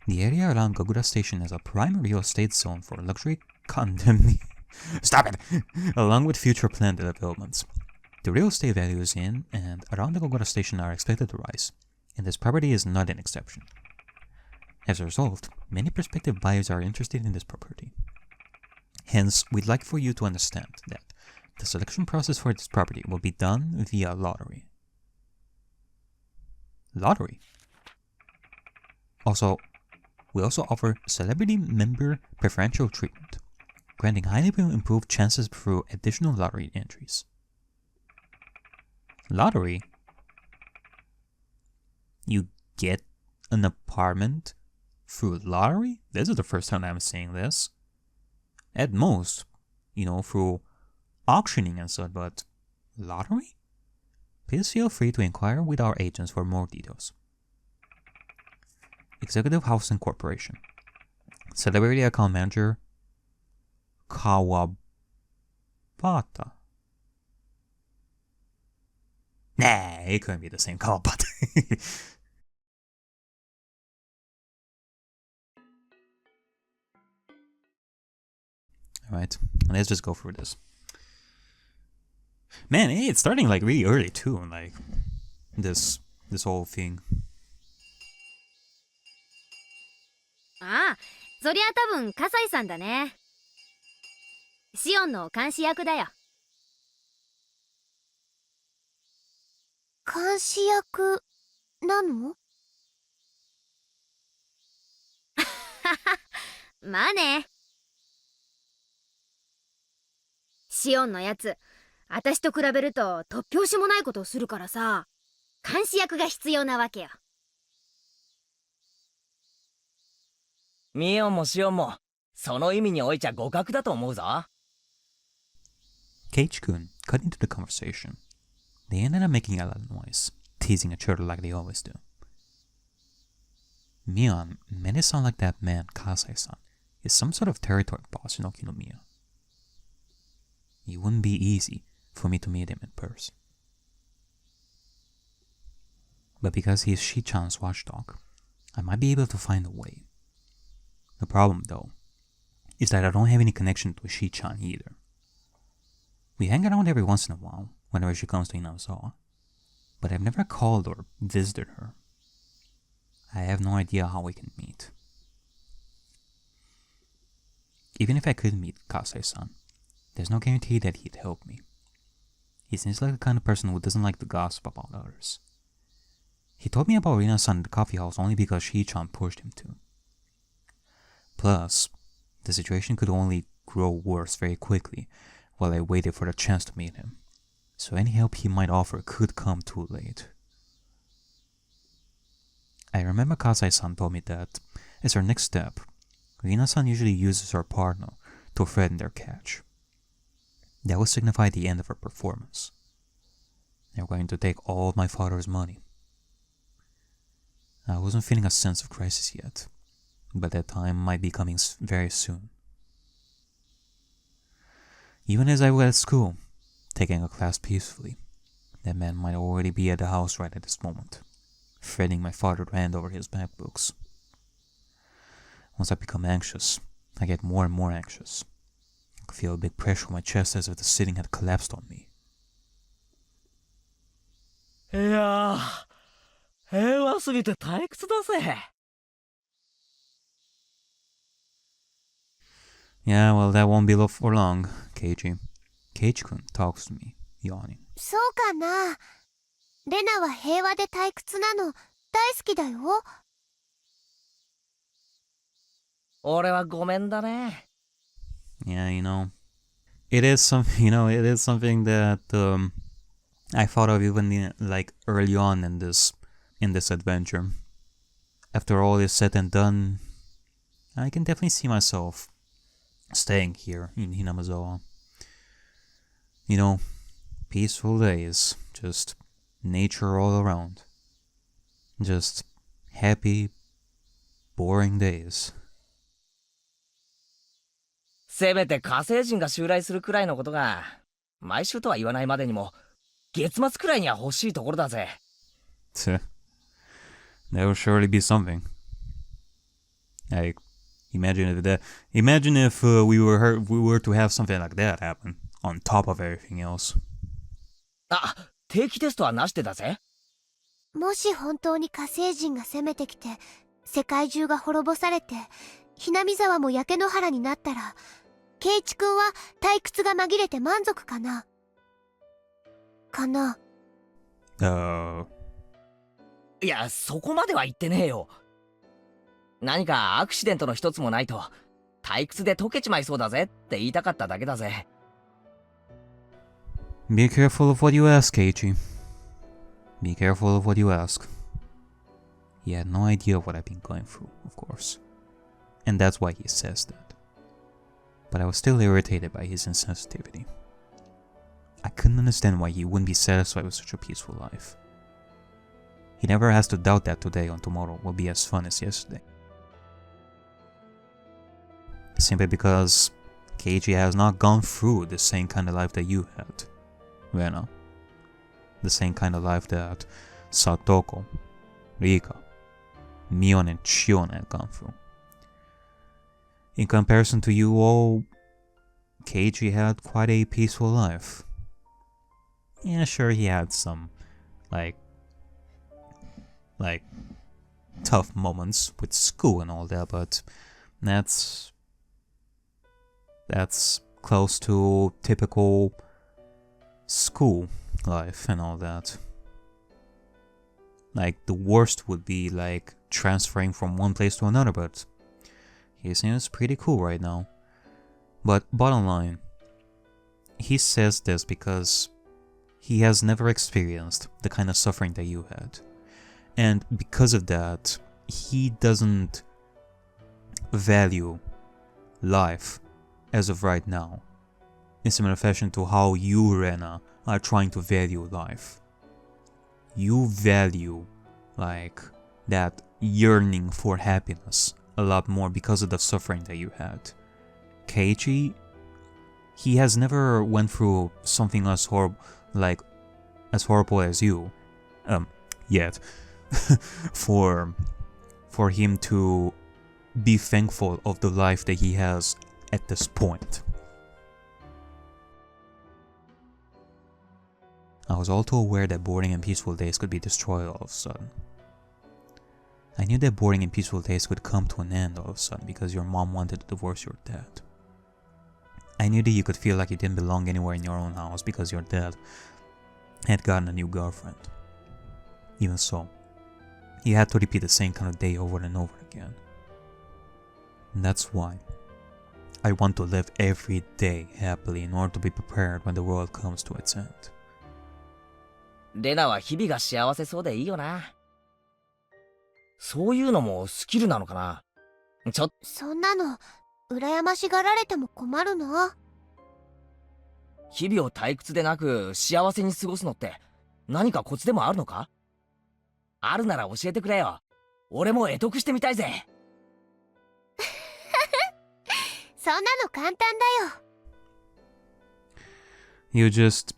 The area around Gogura Station is a prime real estate zone for luxury condominium. Stop it! Along with future planned developments. The real estate values in and around the Gogura Station are expected to rise, and this property is not an exception. As a result, many prospective buyers are interested in this property. Hence, we'd like for you to understand that the selection process for this property will be done via lottery. Lottery? We also offer celebrity member preferential treatment, granting highly improved chances through additional lottery entries. Lottery? You get an apartment through lottery? This is the first time I'm seeing this. At most, through auctioning and such, but lottery? Please feel free to inquire with our agents for more details. Executive Housing Corporation. Celebrity Account Manager Kawabata. Nah, it couldn't be the same Kawabata. Alright, let's just go through this. Man, it's starting like really early too, like this whole thing. ああ、そりゃ多分葛西さんだね。シオンの監視役だよ。監視役なの？まあね。シオンのやつ、私と比べると突拍子もないことをするからさ、監視役が必要なわけよ。ミオンもシオンもその意味においちゃ互角だと思うぞ。Keiichi-kun cut into the conversation. They ended up making a lot of noise, teasing each other like they always do. Mion made it sound like that man, Kasai-san, is some sort of territory boss in Okinomiya. It wouldn't be easy for me to meet him in person. But because he is Shi-chan's watchdog, I might be able to find a way. The problem, though, is that I don't have any connection to Shi-chan either. We hang around every once in a while, whenever she comes to Hinamizawa, but I've never called or visited her. I have no idea how we can meet. Even if I could meet Kasai-san, there's no guarantee that he'd help me. He seems like the kind of person who doesn't like to gossip about others. He told me about Rena-san in the coffee house only because Shi-chan pushed him to. Plus, the situation could only grow worse very quickly while I waited for the chance to meet him, so any help he might offer could come too late. I remember Kasai-san told me that, as her next step, Rena-san usually uses her partner to threaten their catch. That would signify the end of her performance. They're going to take all my father's money. I wasn't feeling a sense of crisis yet, but that time might be coming very soon. Even as I was at school, taking a class peacefully, that man might already be at the house right at this moment, threatening my father to hand over his math books. Once I become anxious, I get more and more anxious. I could feel a big pressure on my chest as if the ceiling had collapsed on me. いやー、平和すぎて退屈だぜ。Yeah, well, that won't be for long, Keiichi. Keiichi-kun talks to me, yawning. そうかな。レナは平和で退屈なの大好きだよ。俺はごめんだね。Yeah, it is something that I thought of even like early on in this adventure. After all is said and done, I can definitely see myself staying here in Hinamizawa. Peaceful days, just nature all around. Just happy, boring days. せめて火星人が襲来するくらいのことが、毎週とは言わないまでにも、月末くらいには欲しいところだぜ。That would surely be something. Imagine if we were to have something like that happen on top of everything else. あ、定期テストはなしでだぜ。もし本当に火星人が攻めてきて世界中が滅ぼされてHinamizawaも焼け野原になったら、ケイチ君は退屈が紛れて満足かないや、そこまでは言ってねえよ。何かアクシデントの一つもないと退屈で溶けちまいそうだぜって言いたかっただけだぜ。Be careful of what you ask, Keiichi. Be careful of what you ask. He had no idea what I've been going through, of course. And that's why he says that. But I was still irritated by his insensitivity. I couldn't understand why he wouldn't be satisfied with such a peaceful life. He never has to doubt that today or tomorrow will be as fun as yesterday. Simply because Keiichi has not gone through the same kind of life that you had, Rena. The same kind of life that Satoko, Rika, Mion and Shion had gone through. In comparison to you all, Keiichi had quite a peaceful life. Yeah, sure, he had some, like tough moments with school and all that, but that's close to typical school life and all that. Like, the worst would be like transferring from one place to another, but he seems pretty cool right now. But bottom line, he says this because he has never experienced the kind of suffering that you had. And because of that, he doesn't value life as of right now, in similar fashion to how you, Rena, are trying to value life. You value, like, that yearning for happiness a lot more because of the suffering that you had. Keiichi, he has never went through something as horrible, as horrible as you, yet, for him to be thankful of the life that he has at this point. I was all too aware that boarding and peaceful days could be destroyed all of a sudden. I knew that boarding and peaceful days could come to an end all of a sudden because your mom wanted to divorce your dad. I knew that you could feel like you didn't belong anywhere in your own house because your dad had gotten a new girlfriend. Even so, you had to repeat the same kind of day over and over again. And that's why I want to live every day happily in order to be prepared when the world comes to its end. レナは日々が幸せそうでいいよな。そういうのもスキルなのかな。そんなの羨ましがられても困るな。日々を退屈でなく幸せに過ごすのって何かコツでもあるのか？あるなら教えてくれよ。俺も得得してみたいぜ。そんなの簡単だよ。You just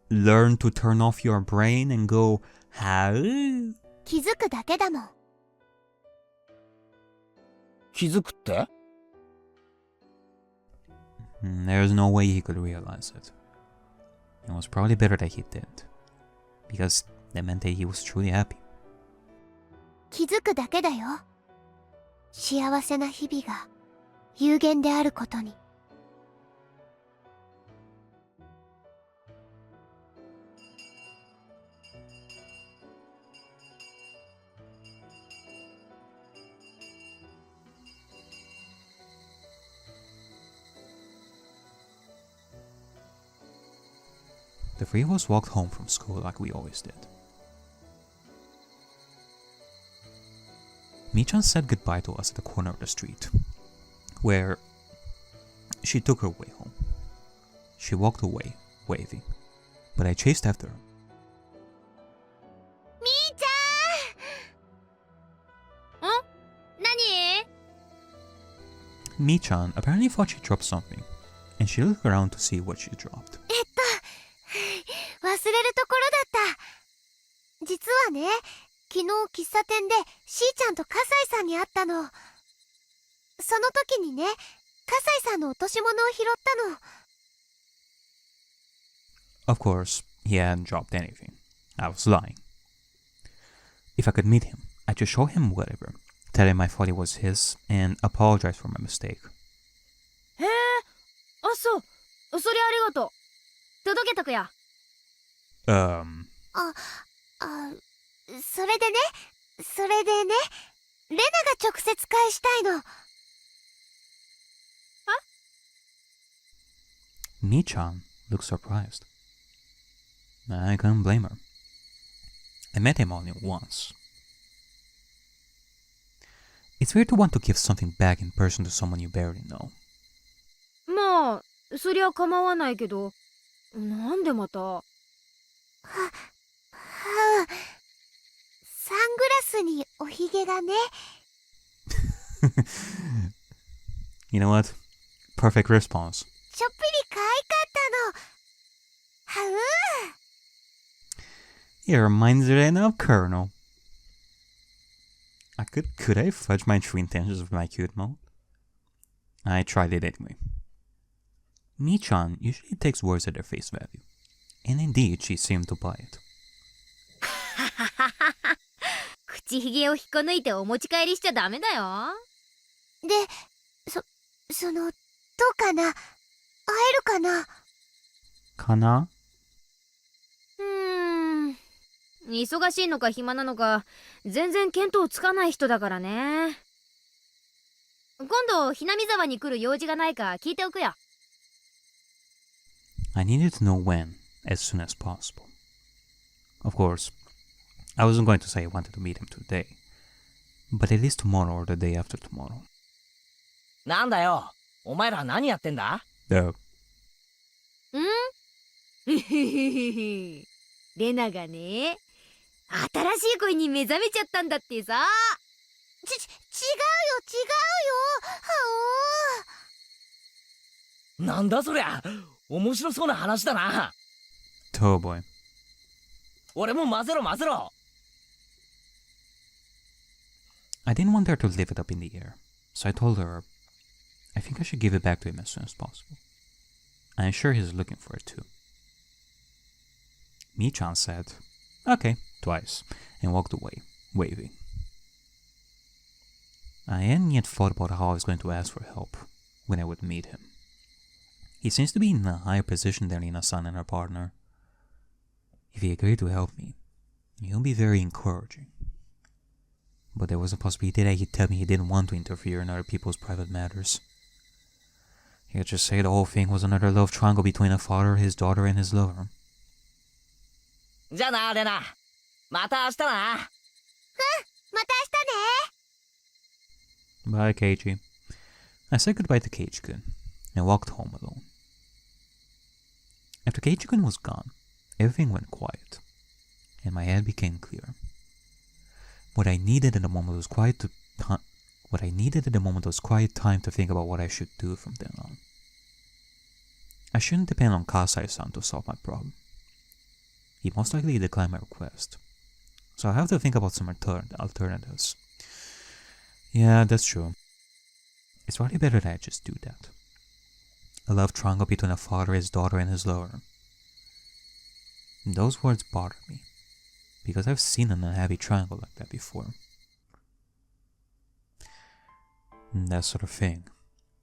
learn to turn off your brain and go, how? 気づくだけだもん。気づくって？ There's no way he could realize it. It was probably better that he didn't, because that meant that he was truly happy. 気づくだけだよ。幸せな日々が有限であることに。The three of us walked home from school like we always did. Michan said goodbye to us at the corner of the street, where she took her way home. She walked away, waving, but I chased after her. みーちゃん。ん？何？ Michan apparently thought she dropped something, and she looked around to see what she dropped. 忘れるところだった。実はね、昨日喫茶店でしーちゃんと葛西さんに会ったの。その時にね、葛西さんの落とし物を拾ったの。Of course, he hadn't dropped anything. I was lying. If I could meet him, I'd just show him whatever, tell him I thought it was his, and apologize for my mistake. へえ、あ、そう。それありがとう。届けとくよ。それでね、レナが直接返したいの。Michan looked surprised. I couldn't blame her. I met him only once. It's weird to want to give something back in person to someone you barely know. まあ、そりゃ構わないけど、なんでまた？サングラスにおひげがね。You know what? Perfect response. ちょっぴり可愛かったの。はう。It reminds Rena of Colonel. Could I fudge my true intentions with my cute mode? I tried it anyway. Michan usually takes words at their face value, and indeed she seemed to buy it. 口ひげを引っこ抜いてお持ち帰りしちゃダメだよ。で、その、どうかな？会えるかな？かな？忙しいのか暇なのか全然見当つかない人だからね。今度ひなみざわに来る用事がないか聞いておくよ。I needed to know when, as soon as possible. Of course, I wasn't going to say I wanted to meet him today, but at least tomorrow or the day after tomorrow. なんだよ、お前ら何やってんだ？ Though, レナがね、新しい恋に目覚めちゃったんだってさ。違うよ、なんだそりゃ、面白そうな話だな。oh boy. 俺も混ぜろ。 I didn't want her to leave it up in the air, so I told her I think I should give it back to him as soon as possible. I'm sure he's looking for it too. Mi-chan said, okay, twice, and walked away, waving. I hadn't yet thought about how I was going to ask for help when I would meet him. He seems to be in a higher position than Rena-san and her partner. If he agreed to help me, he'll be very encouraging. But there was a possibility that he'd tell me he didn't want to interfere in other people's private matters. He'd just say the whole thing was another love triangle between a father, his daughter, and his lover. じゃあな、レナ。また明日な。また明日ね。 Bye, Keiichi. I said goodbye to Keiichi-kun and walked home alone. After Keiichi-kun was gone, everything went quiet, and my head became clear. What I needed at the moment was quiet time to think about what I should do from then on. I shouldn't depend on Kasai-san to solve my problem. He most likely declined my request, so I have to think about some alternatives. Yeah, that's true. It's probably better that I just do that. A love triangle between a father, his daughter, and his lover. Those words bother me, because I've seen an unhappy triangle like that before. That sort of thing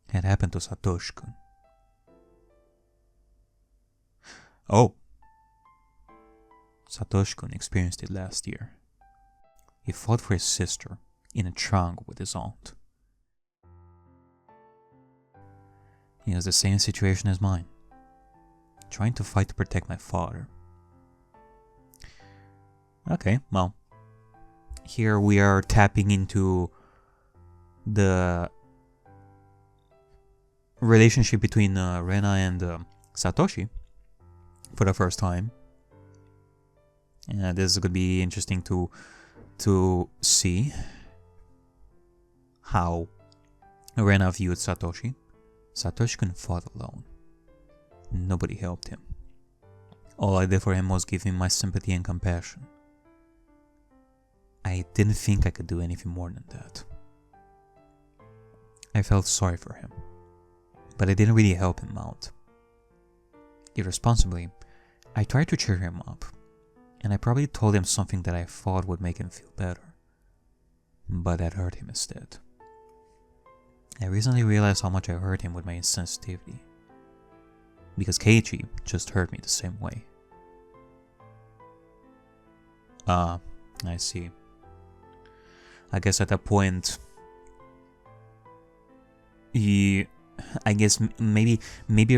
had happened to Satoshi-kun. Oh! Satoshi-kun experienced it last year. He fought for his sister in a triangle with his aunt. He has the same situation as mine, trying to fight to protect my father. Okay, well, here we are tapping into the relationship between Rena and Satoshi for the first time. And this is going to be interesting to see how Rena viewed Satoshi. Satoshi couldn't fight alone. Nobody helped him. All I did for him was give him my sympathy and compassion. I didn't think I could do anything more than that. I felt sorry for him, but I didn't really help him out. Irresponsibly, I tried to cheer him up, and I probably told him something that I thought would make him feel better, but that hurt him instead. I recently realized how much I hurt him with my insensitivity, because Keiichi just hurt me the same way. I see. I guess at that point, maybe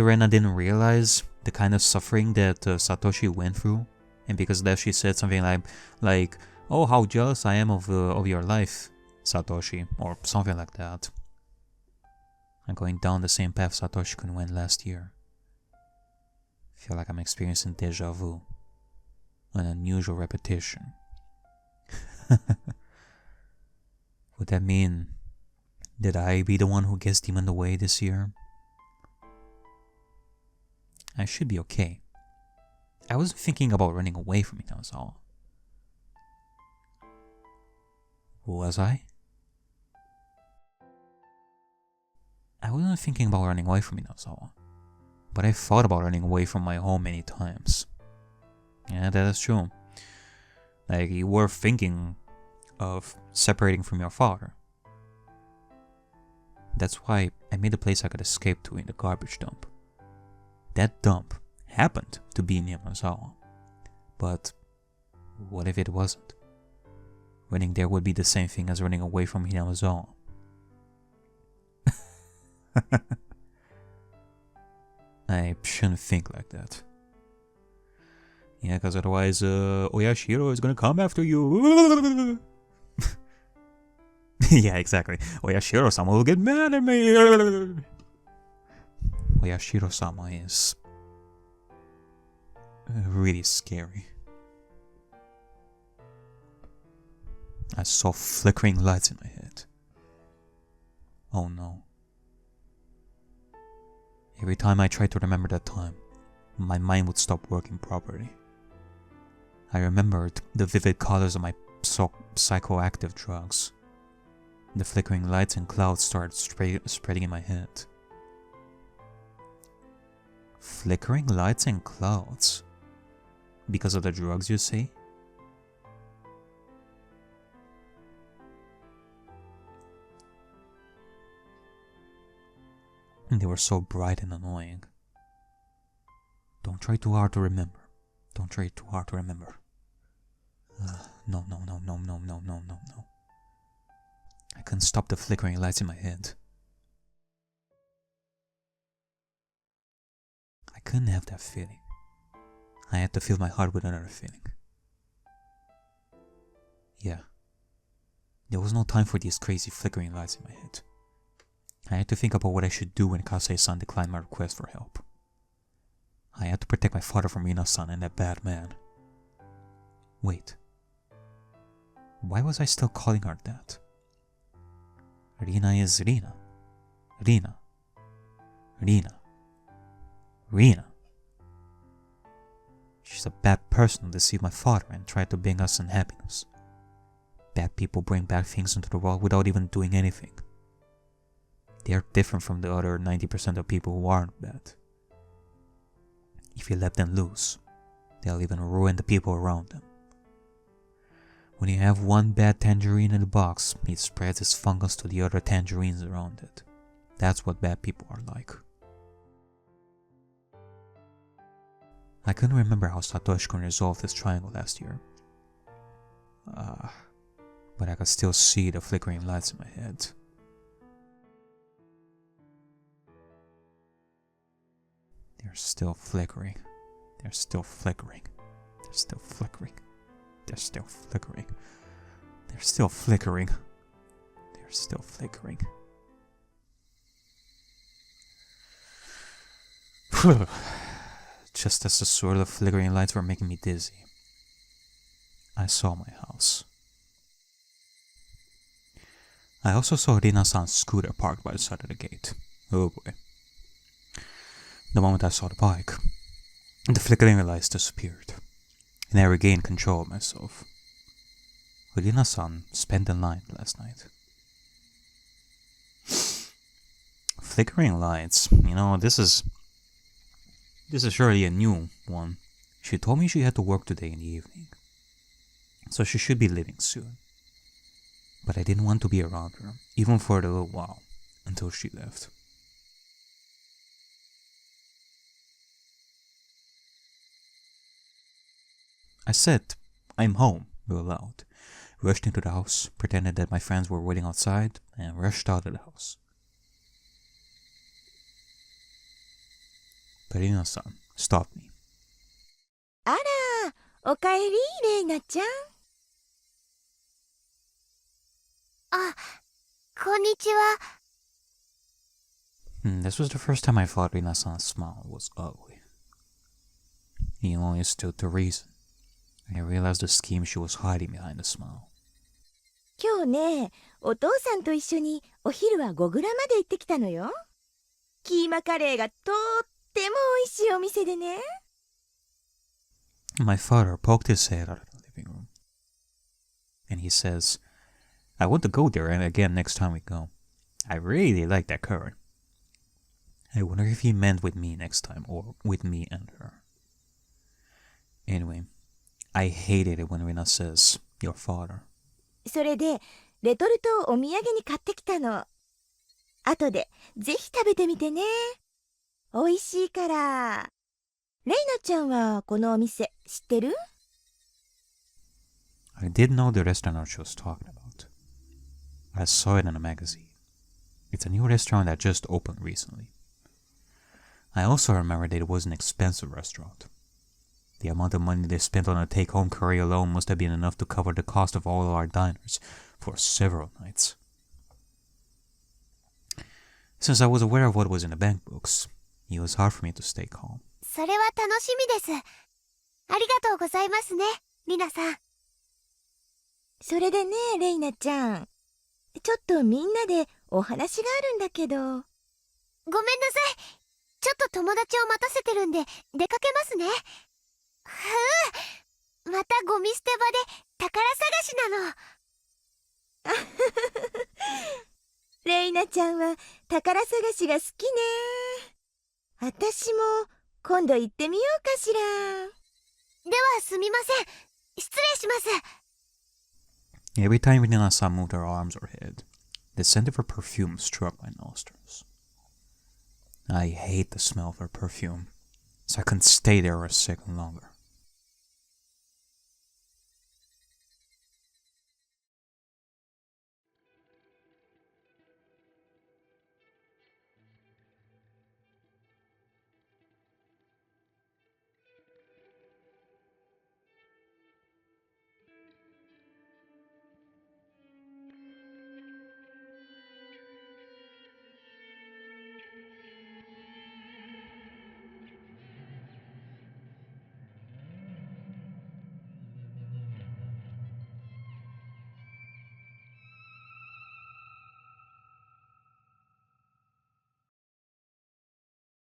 Rena didn't realize the kind of suffering that Satoshi went through, and because of that she said something like, "Oh, how jealous I am of your life, Satoshi," or something like that. I'm going down the same path Satoshi-kun went last year. I feel like I'm experiencing deja vu, an unusual repetition. Would that mean that I be the one who gets demoned away this year? I should be okay. I wasn't thinking about running away from Hinamizawa. Was I? I wasn't thinking about running away from Hinamizawa, but I thought about running away from my home many times. Yeah, that is true. Like, you were thinking of separating from your father. That's why I made a place I could escape to in the garbage dump. That dump happened to be in Hinamizawa, but what if it wasn't? Running there would be the same thing as running away from Hinamizawa. I shouldn't think like that. Yeah, because otherwise, Oyashiro is gonna come after you. Yeah, exactly. Oyashiro-sama will get mad at me. Oyashiro-sama is really scary. I saw flickering lights in my head. Oh no. Every time I tried to remember that time, my mind would stop working properly. I remembered the vivid colors of my psychoactive drugs. The flickering lights and clouds started spreading in my head. Flickering lights and clouds? Because of the drugs, you say? They were so bright and annoying. Don't try too hard to remember. Don't try too hard to remember. No. I couldn't stop the flickering lights in my head. I couldn't have that feeling. I had to fill my heart with another feeling. Yeah. There was no time for these crazy flickering lights in my head. I had to think about what I should do when Kasai-san declined my request for help. I had to protect my father from Rena-san and that bad man. Wait. Why was I still calling her that? Rena is Rena. Rena. She's a bad person who deceived my father and tried to bring us unhappiness. Bad people bring bad things into the world without even doing anything. They're different from the other 90% of people who aren't bad. If you let them loose, they'll even ruin the people around them. When you have one bad tangerine in the box, it spreads its fungus to the other tangerines around it. That's what bad people are like. I couldn't remember how Satoshi-kun resolved this triangle last year. But I could still see the flickering lights in my head. They're still flickering. They're still flickering. They're still flickering. They're still flickering. They're still flickering. They're still flickering. Just as the swirl of flickering lights were making me dizzy, I saw my house. I also saw Rena-san's scooter parked by the side of the gate. Oh boy. The moment I saw the bike, the flickering lights disappeared, and I regained control of myself. Rena-san spent the night last night. Flickering lights, this is surely a new one. She told me she had to work today in the evening, so she should be leaving soon. But I didn't want to be around her, even for a little while, until she left. I said, "I'm home," real loud, rushed into the house, pretended that my friends were waiting outside, and rushed out of the house. But Rena-san stopped me. あら、おかえり、レイナちゃん。あ、こんにちは。This was the first time I thought Rena-san's smile was ugly. It stood to reason. I realized the scheme she was hiding behind the smile. 今日ね、お父さんと一緒にお昼は5グラまで行ってきたのよ。キーマカレーがとっても美味しいお店でね。My father poked his head out of the living room. And he says, "I want to go there and again next time we go. I really like that curry." I wonder if he meant with me next time or with me and her. Anyway, I hated it when Rena says, "your father." それでレトルトをお土産に買ってきたの。後でぜひ食べてみてね。美味しいから。レイナちゃんはこのお店知ってる？ I did know the restaurant she was talking about. I saw it in a magazine. It's a new restaurant that just opened recently. I also remember that it was an expensive restaurant. The amount of money they spent on a take-home curry alone must have been enough to cover the cost of all of our diners for several nights. Since I was aware of what was in the bank books, it was hard for me to stay calm. それは楽しみです。ありがとうございますね、リナさん。それでね、レイナちゃん。ちょっとみんなでお話があるんだけど。ごめんなさい。ちょっと友達を待たせてるんで出かけますね。またゴミ捨て場で宝探しなの。レイナちゃんは宝探しが好きね。私も今度行ってみようかしら。ではすみません。失礼します。Every time Hinamizawa moved her arms or head, the scent of her perfume struck my nostrils. I hate the smell of her perfume, so I couldn't stay there a second longer.